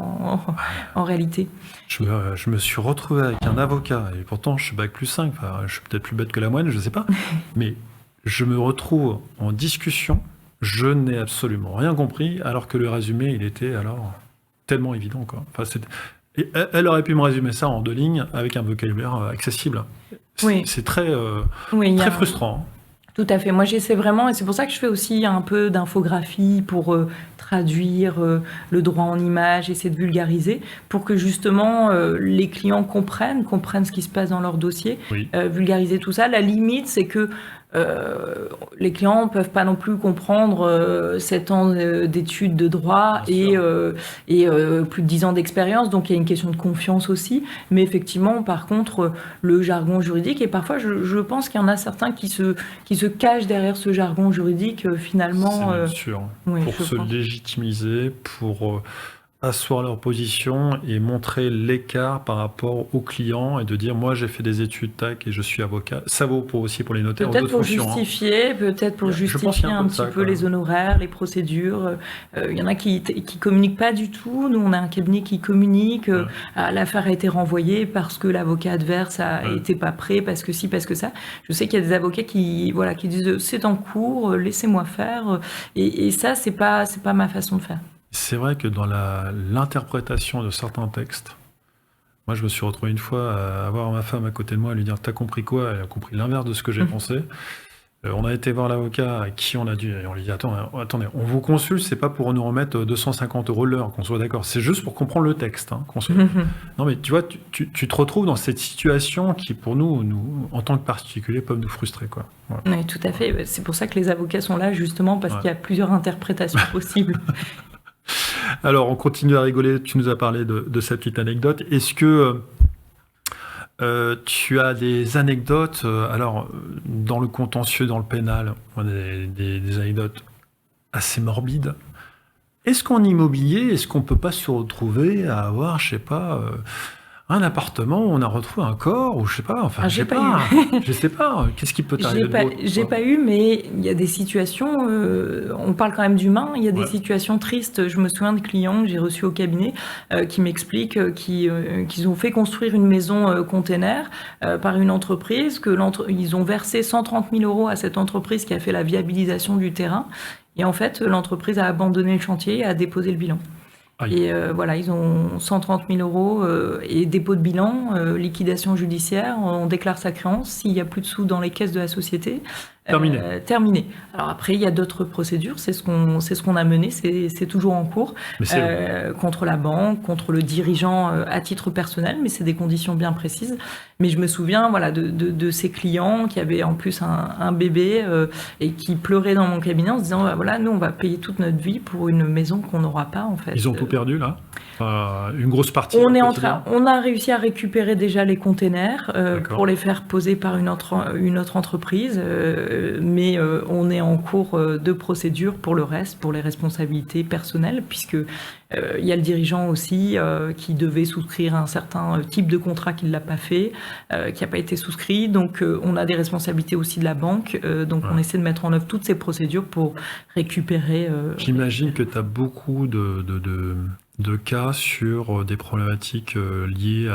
en réalité? Je me suis retrouvé avec un avocat et pourtant je suis bac plus 5, enfin, je suis peut-être plus bête que la moyenne, je sais pas, mais je me retrouve en discussion, je n'ai absolument rien compris, alors que le résumé, il était alors tellement évident, quoi. Enfin, et elle aurait pu me résumer ça en 2 lignes avec un vocabulaire accessible. C'est très frustrant. Tout à fait. Moi, j'essaie vraiment, et c'est pour ça que je fais aussi un peu d'infographie pour traduire le droit en images, essayer de vulgariser, pour que justement les clients comprennent ce qui se passe dans leur dossier, vulgariser tout ça. La limite, c'est que les clients ne peuvent pas non plus comprendre 7 ans d'études de droit et plus de 10 ans d'expérience, donc il y a une question de confiance aussi, mais effectivement par contre le jargon juridique, et parfois je pense qu'il y en a certains qui se cachent derrière ce jargon juridique finalement. C'est bien sûr, pour se légitimiser, pour asseoir leur position et montrer l'écart par rapport aux clients et de dire moi j'ai fait des études tac et je suis avocat. Ça vaut aussi pour les notaires. Peut-être pour justifier, un petit peu les honoraires, les procédures. Il y en a qui communiquent pas du tout. Nous on a un cabinet qui communique. L'affaire a été renvoyée parce que l'avocat adverse était pas prêt, parce que si, parce que ça. Je sais qu'il y a des avocats qui disent c'est en cours, laissez-moi faire. Et ça c'est pas ma façon de faire. C'est vrai que dans l'interprétation de certains textes, Moi, je me suis retrouvé une fois à avoir ma femme à côté de moi, à lui dire « T'as compris quoi ?» Elle a compris l'inverse de ce que j'ai pensé. On a été voir l'avocat à qui on a dit, et on lui dit attendez, on vous consulte, c'est pas pour nous remettre 250 € l'heure, qu'on soit d'accord, c'est juste pour comprendre le texte. Hein, Non mais tu vois, tu te retrouves dans cette situation qui pour nous, en tant que particuliers, peuvent nous frustrer, quoi. Voilà. Oui, tout à fait. C'est pour ça que les avocats sont là, justement, parce qu'il y a plusieurs interprétations possibles. Alors, on continue à rigoler, tu nous as parlé de cette petite anecdote. Est-ce que tu as des anecdotes, dans le contentieux, dans le pénal, des anecdotes assez morbides. Est-ce qu'en immobilier, est-ce qu'on peut pas se retrouver à avoir, je sais pas, un appartement où on a retrouvé un corps, ou je sais pas, enfin, je sais pas, qu'est-ce qui peut t'arriver de beau, J'ai pas eu, mais il y a des situations, on parle quand même d'humain, il y a des situations tristes. Je me souviens de clients que j'ai reçus au cabinet qui m'expliquent qu'ils ont fait construire une maison container par une entreprise, ils ont versé 130 000 € à cette entreprise qui a fait la viabilisation du terrain, et en fait, l'entreprise a abandonné le chantier et a déposé le bilan. Et voilà, ils ont 130 000 € et dépôt de bilan, liquidation judiciaire, on déclare sa créance. S'il n'y a plus de sous dans les caisses de la société, terminé. Alors après, il y a d'autres procédures, c'est ce qu'on a mené, c'est toujours en cours, contre la banque, contre le dirigeant à titre personnel, mais c'est des conditions bien précises. Mais je me souviens de ces clients qui avaient en plus un bébé et qui pleuraient dans mon cabinet en se disant voilà, nous on va payer toute notre vie pour une maison qu'on n'aura pas, en fait. Ils ont tout perdu là, une grosse partie. On a réussi à récupérer déjà les containers pour les faire poser par une autre entreprise, mais on est en cours de procédure pour le reste, pour les responsabilités personnelles, puisque il y a le dirigeant aussi qui devait souscrire un certain type de contrat qu'il l'a pas fait, qui n'a pas été souscrit. Donc on a des responsabilités aussi de la banque. Donc on essaie de mettre en œuvre toutes ces procédures pour récupérer. J'imagine que tu as beaucoup de cas sur des problématiques liées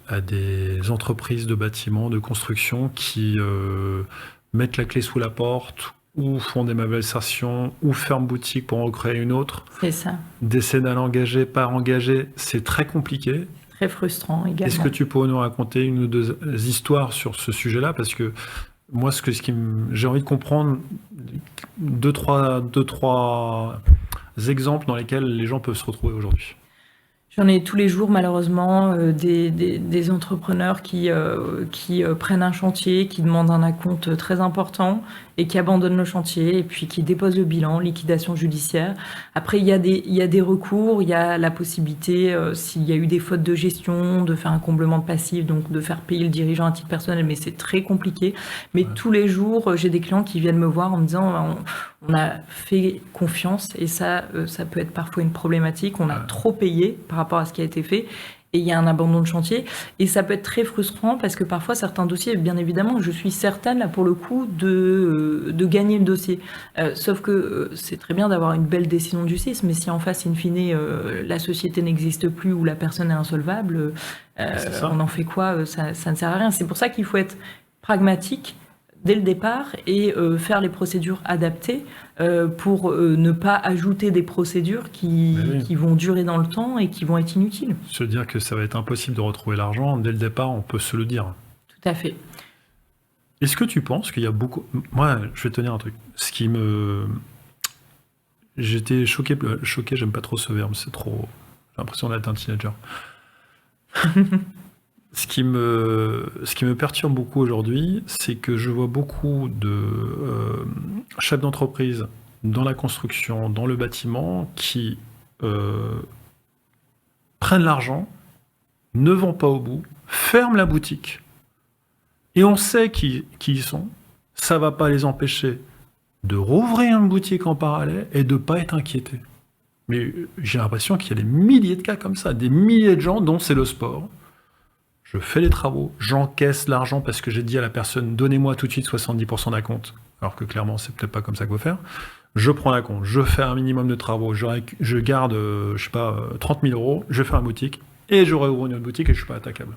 à des entreprises de bâtiments, de construction qui mettent la clé sous la porte, ou font des malversations, ou ferment boutique pour en recréer une autre. C'est ça. Décédent engagé, pas engagé, c'est très compliqué. Très frustrant également. Est-ce que tu pourrais nous raconter une ou deux histoires sur ce sujet-là? Parce que moi, j'ai envie de comprendre deux, trois exemples dans lesquels les gens peuvent se retrouver aujourd'hui. J'en ai tous les jours, malheureusement, des entrepreneurs qui prennent un chantier, qui demandent un acompte très important et qui abandonnent le chantier et puis qui déposent le bilan, liquidation judiciaire. Après, il y a des recours, il y a la possibilité, s'il y a eu des fautes de gestion, de faire un comblement de passif, donc de faire payer le dirigeant à titre personnel, mais c'est très compliqué. Mais tous les jours, j'ai des clients qui viennent me voir en me disant on a fait confiance et ça peut être parfois une problématique. On a trop payé par rapport à ce qui a été fait et il y a un abandon de chantier. Et ça peut être très frustrant parce que parfois certains dossiers, bien évidemment, je suis certaine là pour le coup de gagner le dossier. Sauf que c'est très bien d'avoir une belle décision de justice, mais si en face, in fine, la société n'existe plus ou la personne est insolvable, on en fait quoi? Ça ne sert à rien. C'est pour ça qu'il faut être pragmatique dès le départ et faire les procédures adaptées pour ne pas ajouter des procédures qui vont durer dans le temps et qui vont être inutiles. Se dire que ça va être impossible de retrouver l'argent, dès le départ, on peut se le dire. Tout à fait. Est-ce que tu penses qu'il y a beaucoup... Moi, je vais te dire un truc. J'étais choqué, j'aime pas trop ce verbe, c'est trop... J'ai l'impression d'être un teenager. Ce qui me perturbe beaucoup aujourd'hui, c'est que je vois beaucoup de chefs d'entreprise dans la construction, dans le bâtiment, qui prennent l'argent, ne vont pas au bout, ferment la boutique, et on sait qui ils sont. Ça ne va pas les empêcher de rouvrir une boutique en parallèle et de ne pas être inquiétés. Mais j'ai l'impression qu'il y a des milliers de cas comme ça, des milliers de gens dont c'est le sport. Je fais les travaux, j'encaisse l'argent parce que j'ai dit à la personne « Donnez-moi tout de suite 70% d'acompte », alors que clairement, c'est peut-être pas comme ça qu'il faut faire. Je prends l'acompte, je fais un minimum de travaux, je garde, 30 000 €, je fais une boutique et je réouvre une autre boutique et je suis pas attaquable.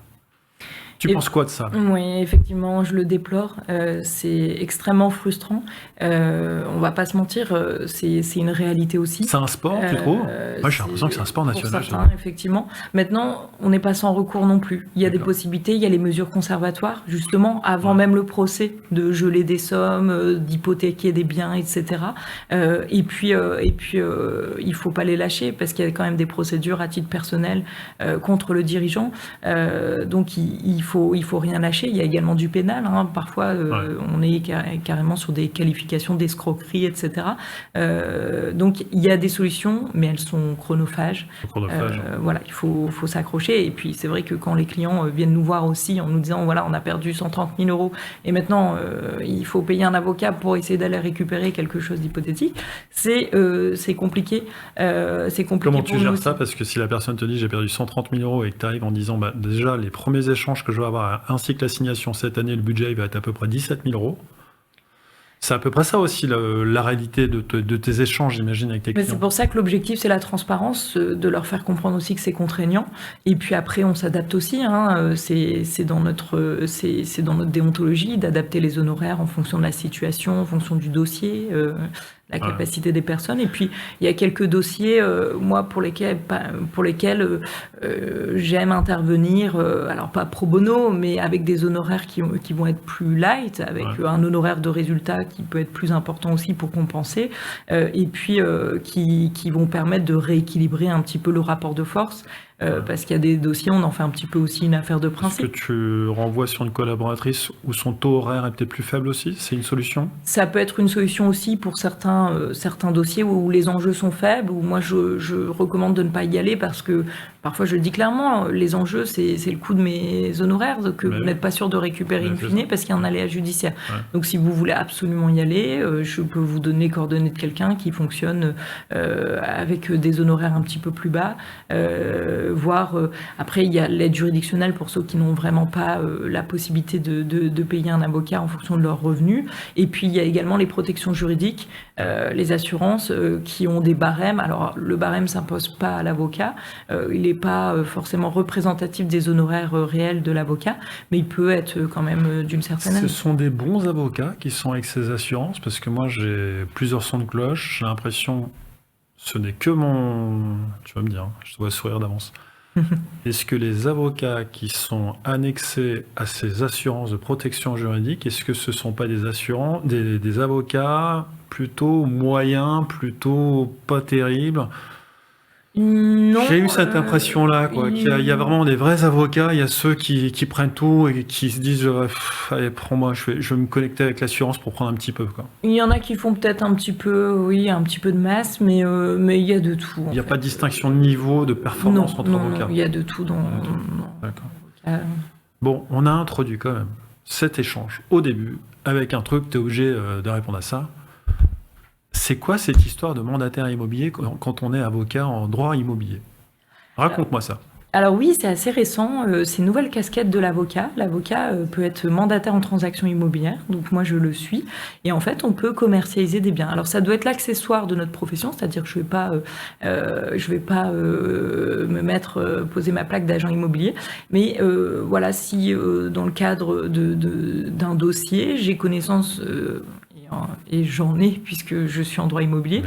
Tu penses quoi de ça? Oui, effectivement, je le déplore. C'est extrêmement frustrant. On va pas se mentir, c'est une réalité aussi. C'est un sport, tu trouves? Moi, j'ai l'impression que c'est un sport national. Pour certains, effectivement. Maintenant, on n'est pas sans recours non plus. Il y a des possibilités, il y a les mesures conservatoires, justement, avant même le procès, de geler des sommes, d'hypothéquer des biens, etc. Et puis, il faut pas les lâcher, parce qu'il y a quand même des procédures à titre personnel contre le dirigeant. Donc, il faut rien lâcher. Il y a également du pénal. Hein. Parfois, on est carrément sur des qualifications d'escroquerie, etc. Donc, il y a des solutions, mais elles sont chronophages. Voilà, il faut s'accrocher. Et puis, c'est vrai que quand les clients viennent nous voir aussi en nous disant, voilà, on a perdu 130 000 euros et maintenant, il faut payer un avocat pour essayer d'aller récupérer quelque chose d'hypothétique, c'est compliqué. Comment tu gères ça? Parce que si la personne te dit, j'ai perdu 130 000 euros et que tu arrives en disant, déjà, les premiers échanges que je vais avoir, ainsi que l'assignation cette année, le budget il va être à peu près 17 000 euros. C'est à peu près ça aussi la réalité de tes échanges, j'imagine, avec tes clients. C'est pour ça que l'objectif, c'est la transparence, de leur faire comprendre aussi que c'est contraignant. Et puis après, on s'adapte aussi. Hein. C'est dans notre déontologie d'adapter les honoraires en fonction de la situation, en fonction du dossier. La capacité des personnes. Et puis, il y a quelques dossiers, moi, pour lesquels j'aime intervenir, alors pas pro bono, mais avec des honoraires qui vont être plus light, avec un honoraire de résultat qui peut être plus important aussi pour compenser, et puis qui vont permettre de rééquilibrer un petit peu le rapport de force. Parce qu'il y a des dossiers, on en fait un petit peu aussi une affaire de principe. Est-ce que tu renvoies sur une collaboratrice où son taux horaire est peut-être plus faible aussi? C'est une solution? Ça peut être une solution aussi pour certains dossiers où les enjeux sont faibles, où moi je recommande de ne pas y aller parce que parfois je le dis clairement, les enjeux c'est le coût de mes honoraires que vous n'êtes pas sûr de récupérer in fine parce qu'il y a un aléa judiciaire. Donc si vous voulez absolument y aller, je peux vous donner les coordonnées de quelqu'un qui fonctionne avec des honoraires un petit peu plus bas. Après il y a l'aide juridictionnelle pour ceux qui n'ont vraiment pas la possibilité de payer un avocat en fonction de leurs revenus, et puis il y a également les protections juridiques, les assurances qui ont des barèmes. Alors le barème s'impose pas à l'avocat, il n'est pas forcément représentatif des honoraires réels de l'avocat, mais il peut être quand même d'une certaine année. Ce sont des bons avocats qui sont avec ces assurances, parce que moi j'ai plusieurs sons de cloche, j'ai l'impression ce n'est que mon... Tu vas me dire, je dois sourire d'avance. Est-ce que les avocats qui sont annexés à ces assurances de protection juridique, est-ce que ce ne sont pas des avocats plutôt moyens, plutôt pas terribles? Non, j'ai eu cette impression-là, qu'il y a vraiment des vrais avocats, il y a ceux qui prennent tout et qui se disent allez, prends-moi, je vais me connecter avec l'assurance pour prendre un petit peu. Quoi. Il y en a qui font peut-être un petit peu de masse, mais il y a de tout. Il n'y a pas de distinction de niveau, de performance entre avocats? Non, il y a de tout. D'accord. Bon, on a introduit quand même cet échange au début avec un truc, tu es obligé de répondre à ça. C'est quoi cette histoire de mandataire immobilier quand on est avocat en droit immobilier? Raconte-moi ça. Alors oui, c'est assez récent, c'est une nouvelle casquette de l'avocat. L'avocat peut être mandataire en transaction immobilière, donc moi je le suis, et en fait on peut commercialiser des biens. Alors ça doit être l'accessoire de notre profession, c'est-à-dire que je vais pas poser ma plaque d'agent immobilier, mais voilà, si dans le cadre d'un dossier, j'ai connaissance... et j'en ai puisque je suis en droit immobilier,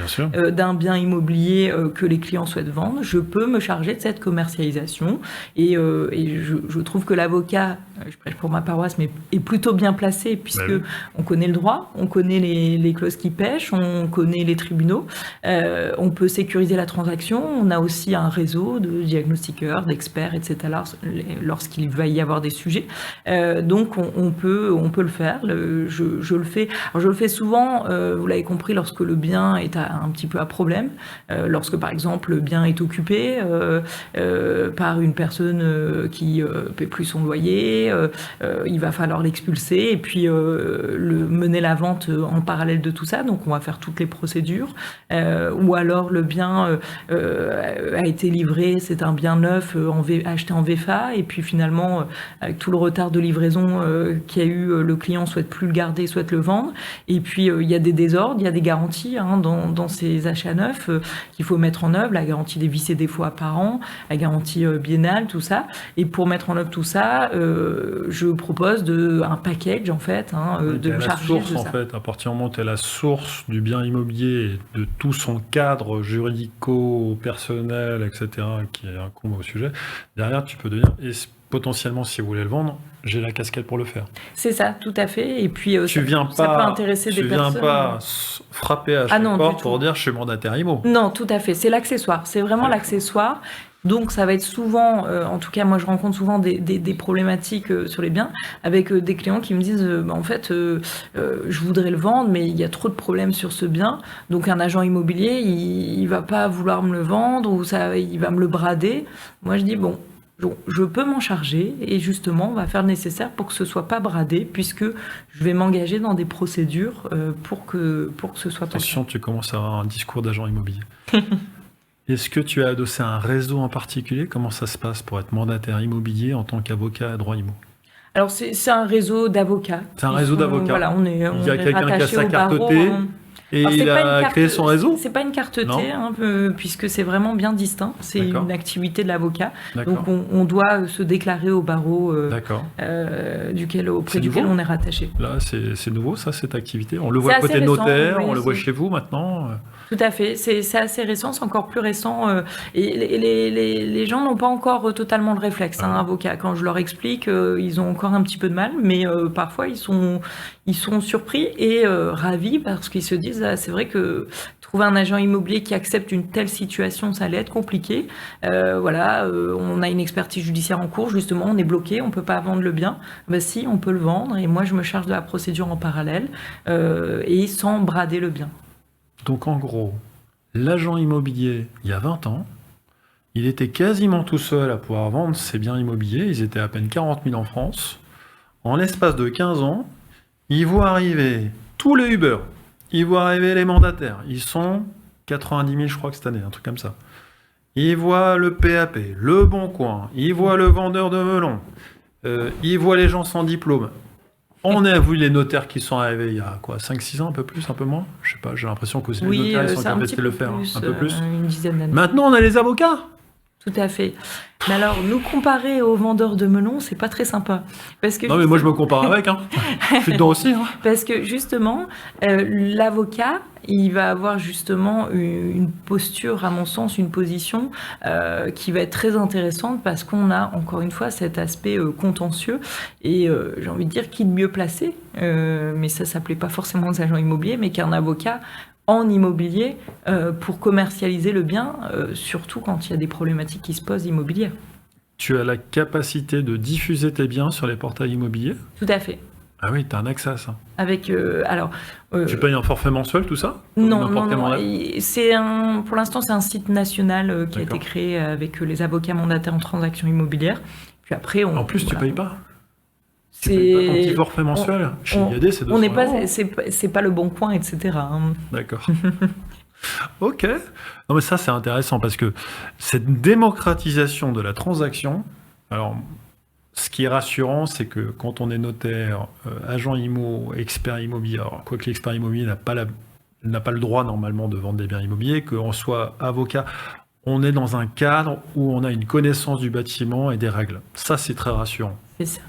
d'un bien immobilier que les clients souhaitent vendre, je peux me charger de cette commercialisation et je trouve que l'avocat, je prêche pour ma paroisse, mais est plutôt bien placé puisque on connaît le droit, on connaît les clauses qui pêchent, on connaît les tribunaux, on peut sécuriser la transaction, on a aussi un réseau de diagnostiqueurs, d'experts, etc. lorsqu'il va y avoir des sujets. Donc on peut le faire, je le fais. Alors je le fais souvent, vous l'avez compris, lorsque le bien est un petit peu à problème, lorsque par exemple le bien est occupé par une personne qui paie plus son loyer, il va falloir l'expulser et puis mener la vente en parallèle de tout ça, donc on va faire toutes les procédures, ou alors le bien a été livré, c'est un bien neuf acheté en VFA et puis finalement avec tout le retard de livraison qu'il y a eu, le client souhaite plus le garder, souhaite le vendre. Et Et puis, il y a des désordres, il y a des garanties dans ces achats neufs qu'il faut mettre en œuvre, la garantie des vices et défauts apparents, la garantie biennale, tout ça. Et pour mettre en œuvre tout ça, je propose un package, en fait, de me charger source, de ça. En fait, à partir du moment où tu es la source du bien immobilier, et de tout son cadre juridico-personnel, etc., qui incombe au sujet, derrière, tu peux dire, et potentiellement, si vous voulez le vendre, j'ai la casquette pour le faire. C'est ça, tout à fait. Et puis, ça peut intéresser des personnes. Tu viens pas frapper à chaque porte pour dire, je suis mandataire IMO. Non, tout à fait. C'est l'accessoire. C'est vraiment l'accessoire. Donc, ça va être souvent, en tout cas, moi, je rencontre souvent des problématiques sur les biens avec des clients qui me disent, en fait, je voudrais le vendre, mais il y a trop de problèmes sur ce bien. Donc, un agent immobilier, il va pas vouloir me le vendre ou il va me le brader. Moi, je dis, bon, je peux m'en charger et justement, on va faire le nécessaire pour que ce soit pas bradé, puisque je vais m'engager dans des procédures pour que ce soit pas. Attention, tu commences à avoir un discours d'agent immobilier. Est-ce que tu as adossé un réseau en particulier? Comment ça se passe pour être mandataire immobilier en tant qu'avocat à droit immo? Alors, c'est un réseau d'avocats. C'est un réseau d'avocats. Voilà, il y a quelqu'un qui a sa carte T et il a créé son réseau? C'est pas une carte T, puisque c'est vraiment bien distinct. C'est une activité de l'avocat. Donc, on doit se déclarer au barreau auprès duquel on est rattaché. Là, c'est nouveau, ça, cette activité? On le voit à côté notaire, on le voit chez vous maintenant? Tout à fait, c'est assez récent, c'est encore plus récent. Et les gens n'ont pas encore totalement le réflexe, avocat. Quand je leur explique, ils ont encore un petit peu de mal, mais parfois ils sont surpris et ravis parce qu'ils se disent, c'est vrai que trouver un agent immobilier qui accepte une telle situation, ça allait être compliqué. On a une expertise judiciaire en cours, justement, on est bloqué, on peut pas vendre le bien. Si, on peut le vendre et moi je me charge de la procédure en parallèle et sans brader le bien. Donc en gros, l'agent immobilier, il y a 20 ans, il était quasiment tout seul à pouvoir vendre ses biens immobiliers. Ils étaient à peine 40 000 en France. En l'espace de 15 ans, ils voient arriver tous les Uber, ils voient arriver les mandataires. Ils sont 90 000, je crois que cette année, un truc comme ça. Ils voient le PAP, le Bon Coin, ils voient le vendeur de melons, ils voient les gens sans diplôme. On a vu les notaires qui sont arrivés il y a 5-6 ans, un peu plus, un peu moins. Je sais pas, j'ai l'impression que les notaires ils sont capables de le faire un peu plus. Une dizaine d'années. Maintenant, on a les avocats. Tout à fait. Mais alors, nous comparer aux vendeurs de melons, c'est pas très sympa. Parce que non, mais moi, je me compare avec. Je suis dedans aussi. Parce que justement, l'avocat, il va avoir justement une posture, à mon sens, une position qui va être très intéressante parce qu'on a, encore une fois, cet aspect contentieux. Et j'ai envie de dire, qui de mieux placé, mais ça s'appelait pas forcément des agents immobiliers, mais qu'un avocat en immobilier pour commercialiser le bien, surtout quand il y a des problématiques qui se posent immobilières. Tu as la capacité de diffuser tes biens sur les portails immobiliers? Tout à fait. Ah oui, tu as un accès à ça. Avec, tu payes un forfait mensuel, tout ça? Non. Pour l'instant, c'est un site national qui a été créé avec les avocats mandataires en transactions immobilières. Puis après, en plus, tu ne payes pas? Tu payes pas ton petit forfait mensuel? Chez IAD, c'est 200 €. C'est pas le Bon Coin, etc. D'accord. Ok. Non, mais ça, c'est intéressant parce que cette démocratisation de la transaction, alors, ce qui est rassurant, c'est que quand on est notaire, agent IMO, expert immobilier, alors, quoique l'expert immobilier n'a pas le droit normalement de vendre des biens immobiliers, qu'on soit avocat, on est dans un cadre où on a une connaissance du bâtiment et des règles. Ça, c'est très rassurant. C'est ça.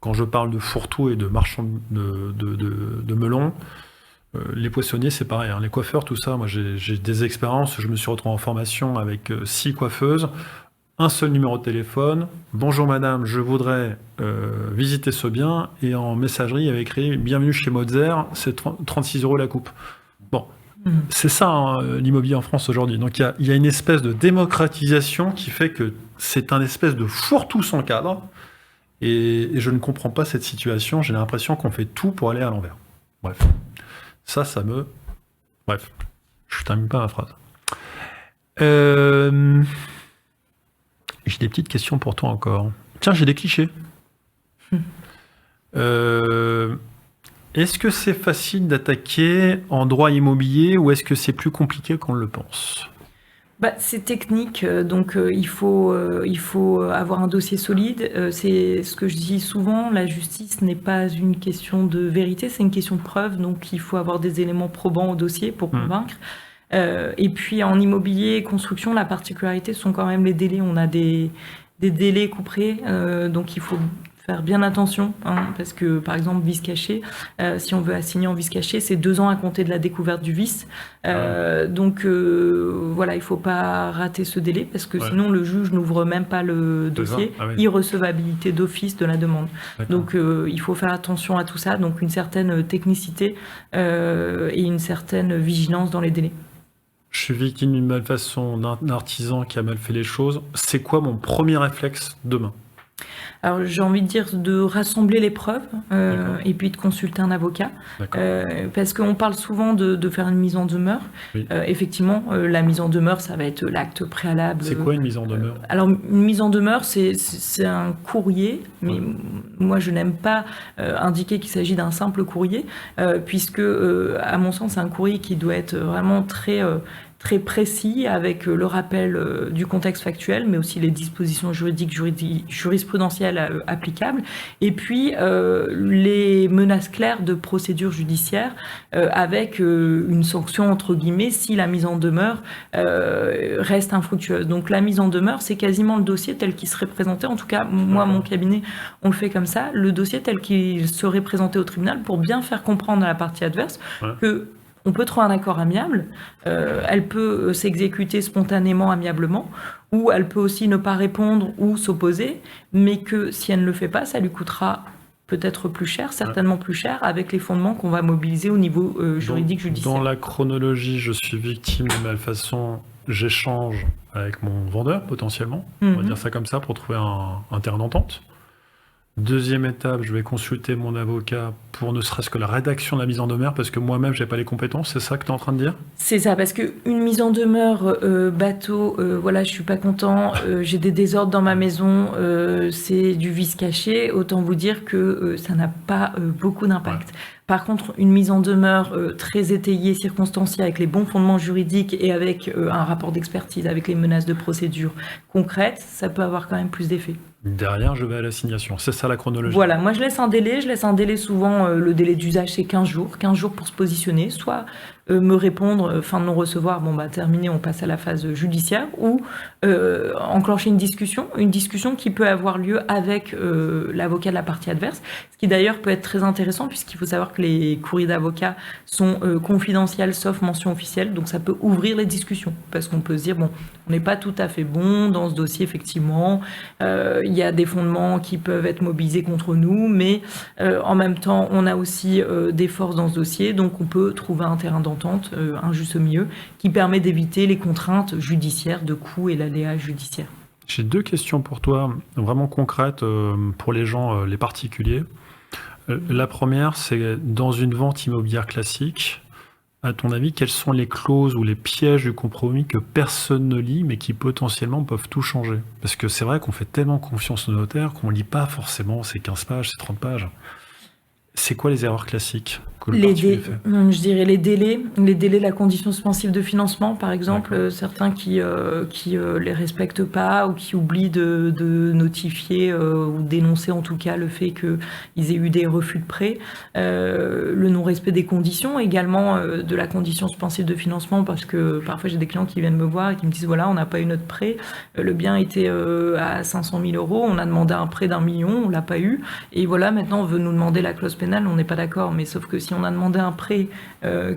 Quand je parle de fourre-tout et de marchands de melons, les poissonniers, c'est pareil. Les coiffeurs, tout ça, moi j'ai des expériences. Je me suis retrouvé en formation avec 6 coiffeuses, un seul numéro de téléphone. Bonjour madame, je voudrais visiter ce bien. Et en messagerie, il y avait écrit bienvenue chez Mozart, c'est 36 € la coupe. Bon, c'est ça l'immobilier en France aujourd'hui. Donc il y a une espèce de démocratisation qui fait que c'est un espèce de fourre-tout sans cadre. Et je ne comprends pas cette situation. J'ai l'impression qu'on fait tout pour aller à l'envers. Bref. Ça me... Bref. Je ne termine pas ma phrase. J'ai des petites questions pour toi encore. Tiens, j'ai des clichés. Est-ce que c'est facile d'attaquer en droit immobilier ou est-ce que c'est plus compliqué qu'on le pense? C'est technique, donc il faut avoir un dossier solide. C'est ce que je dis souvent, la justice n'est pas une question de vérité, c'est une question de preuve, donc il faut avoir des éléments probants au dossier pour convaincre. Et puis en immobilier et construction, la particularité sont quand même les délais. On a des délais couperés, donc il faut faire bien attention, parce que par exemple vice caché, si on veut assigner en vice caché, c'est 2 ans à compter de la découverte du vice. Donc voilà, il faut pas rater ce délai, parce que sinon le juge n'ouvre même pas le dossier. Irrecevabilité d'office de la demande. Donc il faut faire attention à tout ça, donc une certaine technicité et une certaine vigilance dans les délais. Je suis victime d'une malfaçon d'un artisan qui a mal fait les choses. C'est quoi mon premier réflexe demain ? Alors j'ai envie de dire de rassembler les preuves et puis de consulter un avocat, parce qu'on parle souvent de faire une mise en demeure. Effectivement, la mise en demeure, ça va être l'acte préalable. C'est quoi une mise en demeure ? Alors une mise en demeure, c'est un courrier, mais moi je n'aime pas indiquer qu'il s'agit d'un simple courrier, puisque à mon sens c'est un courrier qui doit être vraiment très précis, avec le rappel du contexte factuel, mais aussi les dispositions juridiques, jurisprudentielles applicables, et puis les menaces claires de procédure judiciaire, avec une sanction entre guillemets si la mise en demeure reste infructueuse. Donc la mise en demeure, c'est quasiment le dossier tel qu'il serait présenté, en tout cas moi, mon cabinet, on le fait comme ça, le dossier tel qu'il serait présenté au tribunal, pour bien faire comprendre à la partie adverse que on peut trouver un accord amiable, elle peut s'exécuter spontanément, amiablement, ou elle peut aussi ne pas répondre ou s'opposer, mais que si elle ne le fait pas, ça lui coûtera peut-être plus cher, certainement plus cher, avec les fondements qu'on va mobiliser au niveau juridique, judiciaire. Dans la chronologie, je suis victime de malfaçon, j'échange avec mon vendeur, potentiellement, on va dire ça comme ça, pour trouver un terrain d'entente. Deuxième étape, je vais consulter mon avocat pour ne serait-ce que la rédaction de la mise en demeure, parce que moi-même, je n'ai pas les compétences, c'est ça que tu es en train de dire ? C'est ça, parce qu'une mise en demeure bateau, voilà, je suis pas content, j'ai des désordres dans ma maison, c'est du vice caché, autant vous dire que ça n'a pas beaucoup d'impact. Par contre, une mise en demeure très étayée, circonstanciée, avec les bons fondements juridiques et avec un rapport d'expertise, avec les menaces de procédure concrètes, ça peut avoir quand même plus d'effet. Derrière, je vais à l'assignation. C'est ça la chronologie. Voilà, moi je laisse un délai souvent, le délai d'usage c'est 15 jours pour se positionner, soit me répondre, fin de non-recevoir, terminé, on passe à la phase judiciaire, ou enclencher une discussion qui peut avoir lieu avec l'avocat de la partie adverse, ce qui d'ailleurs peut être très intéressant, puisqu'il faut savoir que les courriers d'avocats sont confidentiels, sauf mention officielle, donc ça peut ouvrir les discussions, parce qu'on peut se dire, on n'est pas tout à fait bon dans ce dossier, effectivement, il y a des fondements qui peuvent être mobilisés contre nous, mais en même temps, on a aussi des forces dans ce dossier, donc on peut trouver un terrain d'entente, un juste milieu, qui permet d'éviter les contraintes judiciaires de coûts et l'aléa judiciaire. J'ai 2 questions pour toi, vraiment concrètes pour les gens, les particuliers. La première, c'est dans une vente immobilière classique, à ton avis, quelles sont les clauses ou les pièges du compromis que personne ne lit, mais qui potentiellement peuvent tout changer ? Parce que c'est vrai qu'on fait tellement confiance aux notaires qu'on ne lit pas forcément ces 15 pages, ces 30 pages. C'est quoi les erreurs classiques que le particulier fait ? Je dirais les délais, la condition suspensive de financement, par exemple, certains qui les respectent pas ou qui oublient de notifier ou dénoncer en tout cas le fait qu'ils aient eu des refus de prêt, le non-respect des conditions, également de la condition suspensive de financement, parce que parfois j'ai des clients qui viennent me voir et qui me disent voilà, on n'a pas eu notre prêt, le bien était à 500 000 €, on a demandé un prêt d'1 million, on l'a pas eu, et voilà, maintenant on veut nous demander la clause pénale, on n'est pas d'accord, mais sauf que si on a demandé un prêt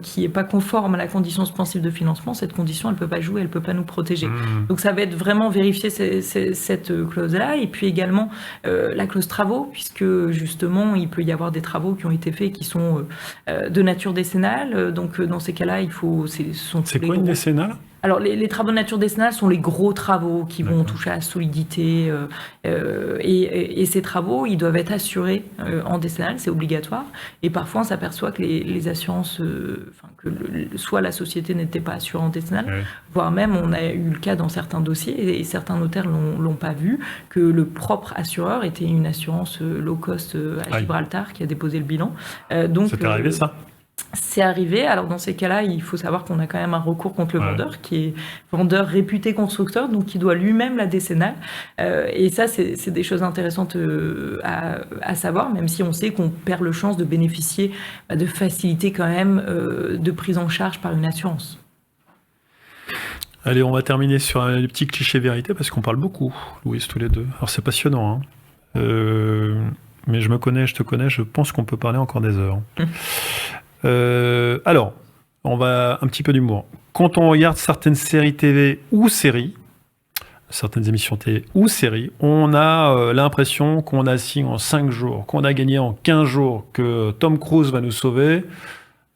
qui n'est pas conforme à la condition suspensive de financement, cette condition, elle ne peut pas jouer, elle ne peut pas nous protéger. Donc ça va être vraiment vérifier cette clause-là, et puis également la clause travaux, puisque justement, il peut y avoir des travaux qui ont été faits qui sont de nature décennale, donc dans ces cas-là, il faut... C'est quoi une décennale ? Alors, les travaux de nature décennale sont les gros travaux qui vont toucher à la solidité. Et ces travaux, ils doivent être assurés en décennale, c'est obligatoire. Et parfois, on s'aperçoit que les assurances, soit la société n'était pas assurée en décennale, voire même, on a eu le cas dans certains dossiers, et certains notaires l'ont pas vu, que le propre assureur était une assurance low cost à Gibraltar qui a déposé le bilan. Donc, ça t'est arrivé, ça ? C'est arrivé. Alors dans ces cas-là, il faut savoir qu'on a quand même un recours contre le vendeur, qui est vendeur réputé constructeur, donc qui doit lui-même la décennale. Et ça, c'est des choses intéressantes à savoir, même si on sait qu'on perd le chance de bénéficier de facilités quand même de prise en charge par une assurance. Allez, on va terminer sur un petit cliché vérité, parce qu'on parle beaucoup, Louise, tous les deux. Alors c'est passionnant, hein. Mais je me connais, je te connais, je pense qu'on peut parler encore des heures. Alors, on va un petit peu d'humour. Quand on regarde certaines séries TV ou séries, certaines émissions télé ou séries, on a l'impression qu'on a signé en 5 jours, qu'on a gagné en 15 jours, que Tom Cruise va nous sauver.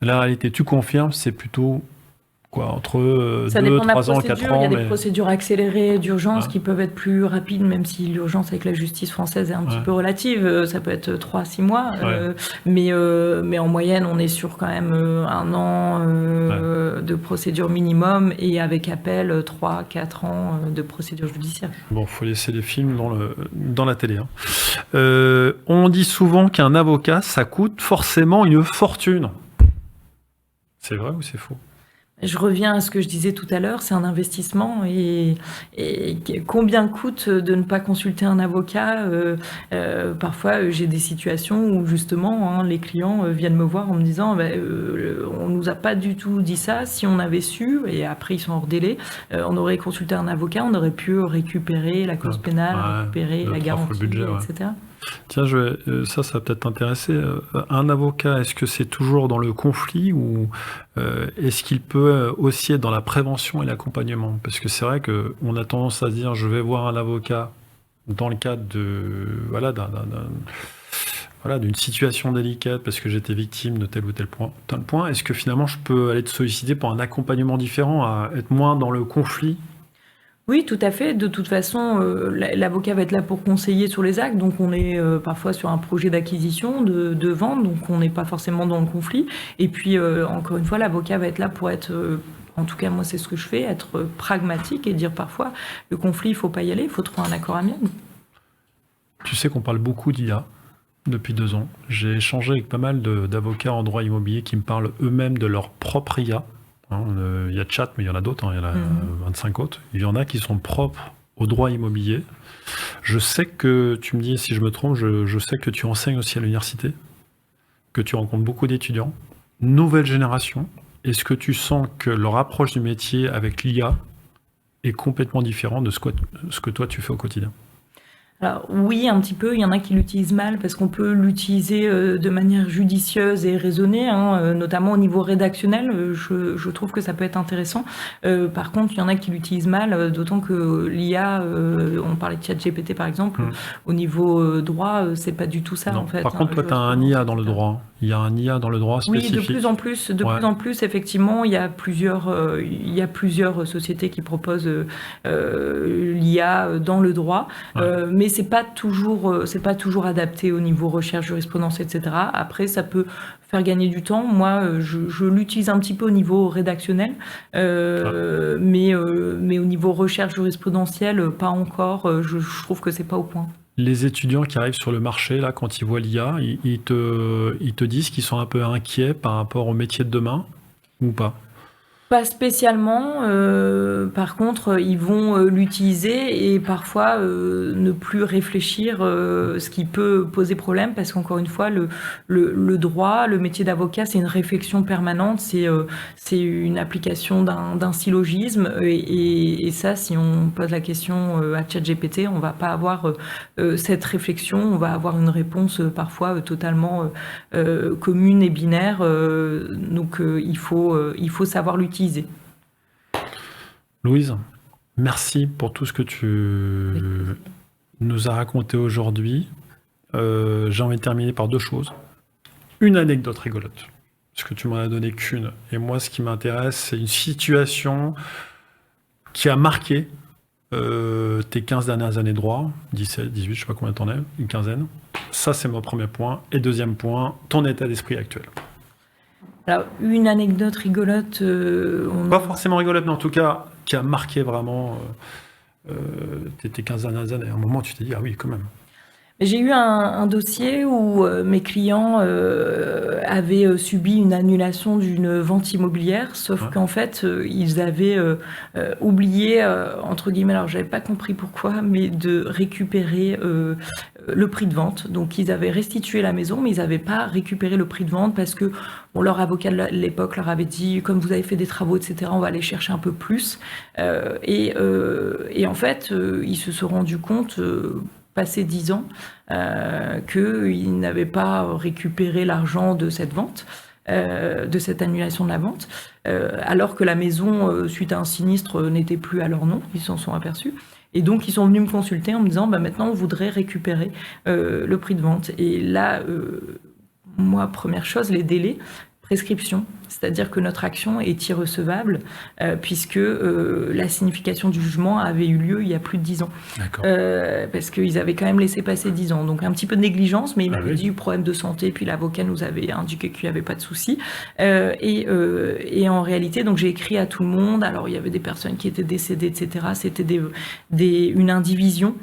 La réalité, tu confirmes, c'est plutôt quoi, entre 2, 3 ans, 4 ans. Il y a des procédures accélérées d'urgence qui peuvent être plus rapides, même si l'urgence avec la justice française est un petit peu relative. Ça peut être 3-6 mois. Mais en moyenne, on est sur quand même 1 an de procédure minimum et avec appel 3-4 ans de procédure judiciaire. Bon, il faut laisser les films dans la télé. Hein. On dit souvent qu'un avocat, ça coûte forcément une fortune. C'est vrai ou c'est faux ? Je reviens à ce que je disais tout à l'heure, c'est un investissement et combien coûte de ne pas consulter un avocat parfois j'ai des situations où justement les clients viennent me voir en me disant on nous a pas du tout dit ça, si on avait su, et après ils sont hors délai, on aurait consulté un avocat, on aurait pu récupérer la cause pénale, récupérer la garantie, budget, etc. Tiens, ça va peut-être t'intéresser. Un avocat, est-ce que c'est toujours dans le conflit ou est-ce qu'il peut aussi être dans la prévention et l'accompagnement ? Parce que c'est vrai qu'on a tendance à se dire je vais voir un avocat dans le cadre d'une situation délicate parce que j'étais victime de tel ou tel point. Est-ce que finalement je peux aller te solliciter pour un accompagnement différent, à être moins dans le conflit ? Oui, tout à fait. De toute façon, l'avocat va être là pour conseiller sur les actes. Donc, on est parfois sur un projet d'acquisition, de vente. Donc, on n'est pas forcément dans le conflit. Et puis, encore une fois, l'avocat va être là pour être... en tout cas, moi, c'est ce que je fais, être pragmatique et dire parfois, le conflit, il ne faut pas y aller, il faut trouver un accord amiable. Tu sais qu'on parle beaucoup d'IA depuis 2 ans. J'ai échangé avec pas mal d'avocats en droit immobilier qui me parlent eux-mêmes de leur propre IA. Il y a Chat, mais il y en a d'autres, il y en a 25 autres. Il y en a qui sont propres au droit immobilier. Je sais que, tu me dis si je me trompe, je sais que tu enseignes aussi à l'université, que tu rencontres beaucoup d'étudiants. Nouvelle génération, est-ce que tu sens que leur approche du métier avec l'IA est complètement différente de ce que toi tu fais au quotidien ? Alors oui, un petit peu, il y en a qui l'utilisent mal parce qu'on peut l'utiliser de manière judicieuse et raisonnée, notamment au niveau rédactionnel, je trouve que ça peut être intéressant. Par contre, il y en a qui l'utilisent mal, d'autant que l'IA, on parlait de ChatGPT par exemple, au niveau droit, c'est pas du tout ça en fait. Par contre, toi, tu as un IA dans le droit. Il y a un IA dans le droit spécifique. Oui, de plus en plus, effectivement, il y a plusieurs sociétés qui proposent l'IA dans le droit, mais c'est pas toujours adapté au niveau recherche, jurisprudence, etc. Après, ça peut faire gagner du temps. Moi, je l'utilise un petit peu au niveau rédactionnel, mais au niveau recherche jurisprudentielle, pas encore. Je trouve que c'est pas au point. Les étudiants qui arrivent sur le marché, là, quand ils voient l'IA, ils te disent qu'ils sont un peu inquiets par rapport au métier de demain, ou pas ? Pas spécialement. Par contre, ils vont l'utiliser et parfois ne plus réfléchir, ce qui peut poser problème parce qu'encore une fois, le droit, le métier d'avocat, c'est une réflexion permanente, c'est une application d'un syllogisme et ça, si on pose la question à ChatGPT, on va pas avoir cette réflexion, on va avoir une réponse parfois totalement commune et binaire. Donc il faut savoir l'utiliser. Louise, merci pour tout ce que tu nous as raconté aujourd'hui. J'ai envie de terminer par 2 choses. Une anecdote rigolote, parce que tu m'en as donné qu'une. Et moi, ce qui m'intéresse, c'est une situation qui a marqué tes 15 dernières années de droit, 17, 18, je sais pas combien t'en es, une quinzaine. Ça, c'est mon premier point. Et deuxième point, ton état d'esprit actuel. Alors, une anecdote rigolote... Pas forcément rigolote, mais en tout cas, qui a marqué vraiment tes 15 dernières années. À un moment, tu t'es dit, ah oui, quand même. J'ai eu un dossier où mes clients avaient subi une annulation d'une vente immobilière, sauf qu'en fait, ils avaient oublié, entre guillemets, alors j'avais pas compris pourquoi, mais de récupérer le prix de vente. Donc ils avaient restitué la maison, mais ils n'avaient pas récupéré le prix de vente parce que leur avocat de l'époque leur avait dit, comme vous avez fait des travaux, etc., on va aller chercher un peu plus. Et en fait, ils se sont rendus compte... passé 10 ans, qu'ils n'avaient pas récupéré l'argent de cette vente, de cette annulation de la vente, alors que la maison, suite à un sinistre, n'était plus à leur nom, ils s'en sont aperçus. Et donc, ils sont venus me consulter en me disant, maintenant, on voudrait récupérer le prix de vente. Et là, moi, première chose, les délais. Prescription, c'est-à-dire que notre action est irrecevable puisque la signification du jugement avait eu lieu il y a plus de 10 ans. Parce qu'ils avaient quand même laissé passer 10 ans. Donc un petit peu de négligence, mais il m'avait dit problème de santé, puis l'avocat nous avait indiqué qu'il n'y avait pas de souci. Et en réalité, donc j'ai écrit à tout le monde, alors il y avait des personnes qui étaient décédées, etc. C'était une indivision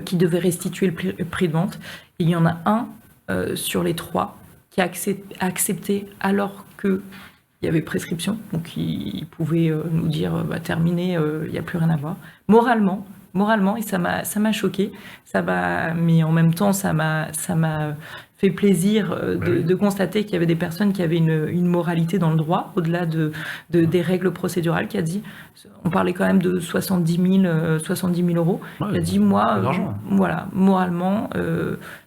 qui devait restituer le prix de vente. Et il y en a un sur les 3 qui a accepté alors qu'il y avait prescription, donc il pouvait nous dire terminé, il n'y a plus rien à voir. Moralement, et ça m'a choqué, mais en même temps ça m'a fait plaisir de constater qu'il y avait des personnes qui avaient une moralité dans le droit, au-delà des règles procédurales, qui a dit, on parlait quand même de 70 000 euros, il a dit, moi, voilà, moralement,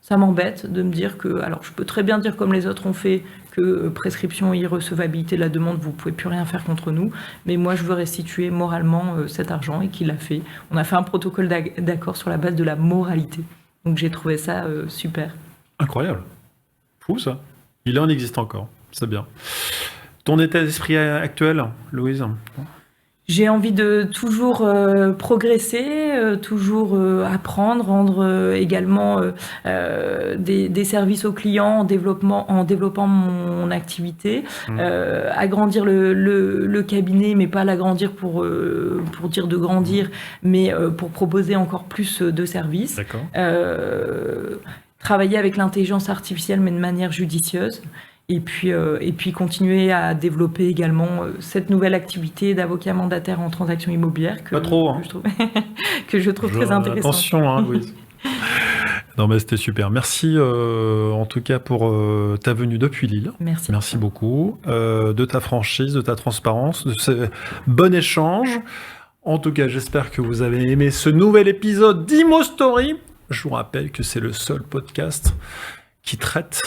ça m'embête de me dire que, alors je peux très bien dire comme les autres ont fait, que prescription et irrecevabilité de la demande, vous ne pouvez plus rien faire contre nous, mais moi je veux restituer moralement cet argent, et qu'il l'a fait. On a fait un protocole d'accord sur la base de la moralité. Donc j'ai trouvé ça super. Incroyable. Fou ça. Il en existe encore. C'est bien. Ton état d'esprit actuel, Louise? J'ai envie de toujours progresser, toujours apprendre, rendre également des services aux clients en développant mon activité, agrandir le cabinet, mais pas l'agrandir pour dire de grandir, mais pour proposer encore plus de services. D'accord. Travailler avec l'intelligence artificielle, mais de manière judicieuse. Et puis continuer à développer également cette nouvelle activité d'avocat mandataire en transactions immobilières que je trouve très intéressante. Attention, Louise. Non, mais c'était super. Merci en tout cas pour ta venue depuis Lille. Merci beaucoup. De ta franchise, de ta transparence, de ce bon échange. En tout cas, j'espère que vous avez aimé ce nouvel épisode d'Imo Story. Je vous rappelle que c'est le seul podcast qui traite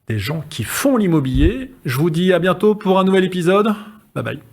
des gens qui font l'immobilier. Je vous dis à bientôt pour un nouvel épisode. Bye bye.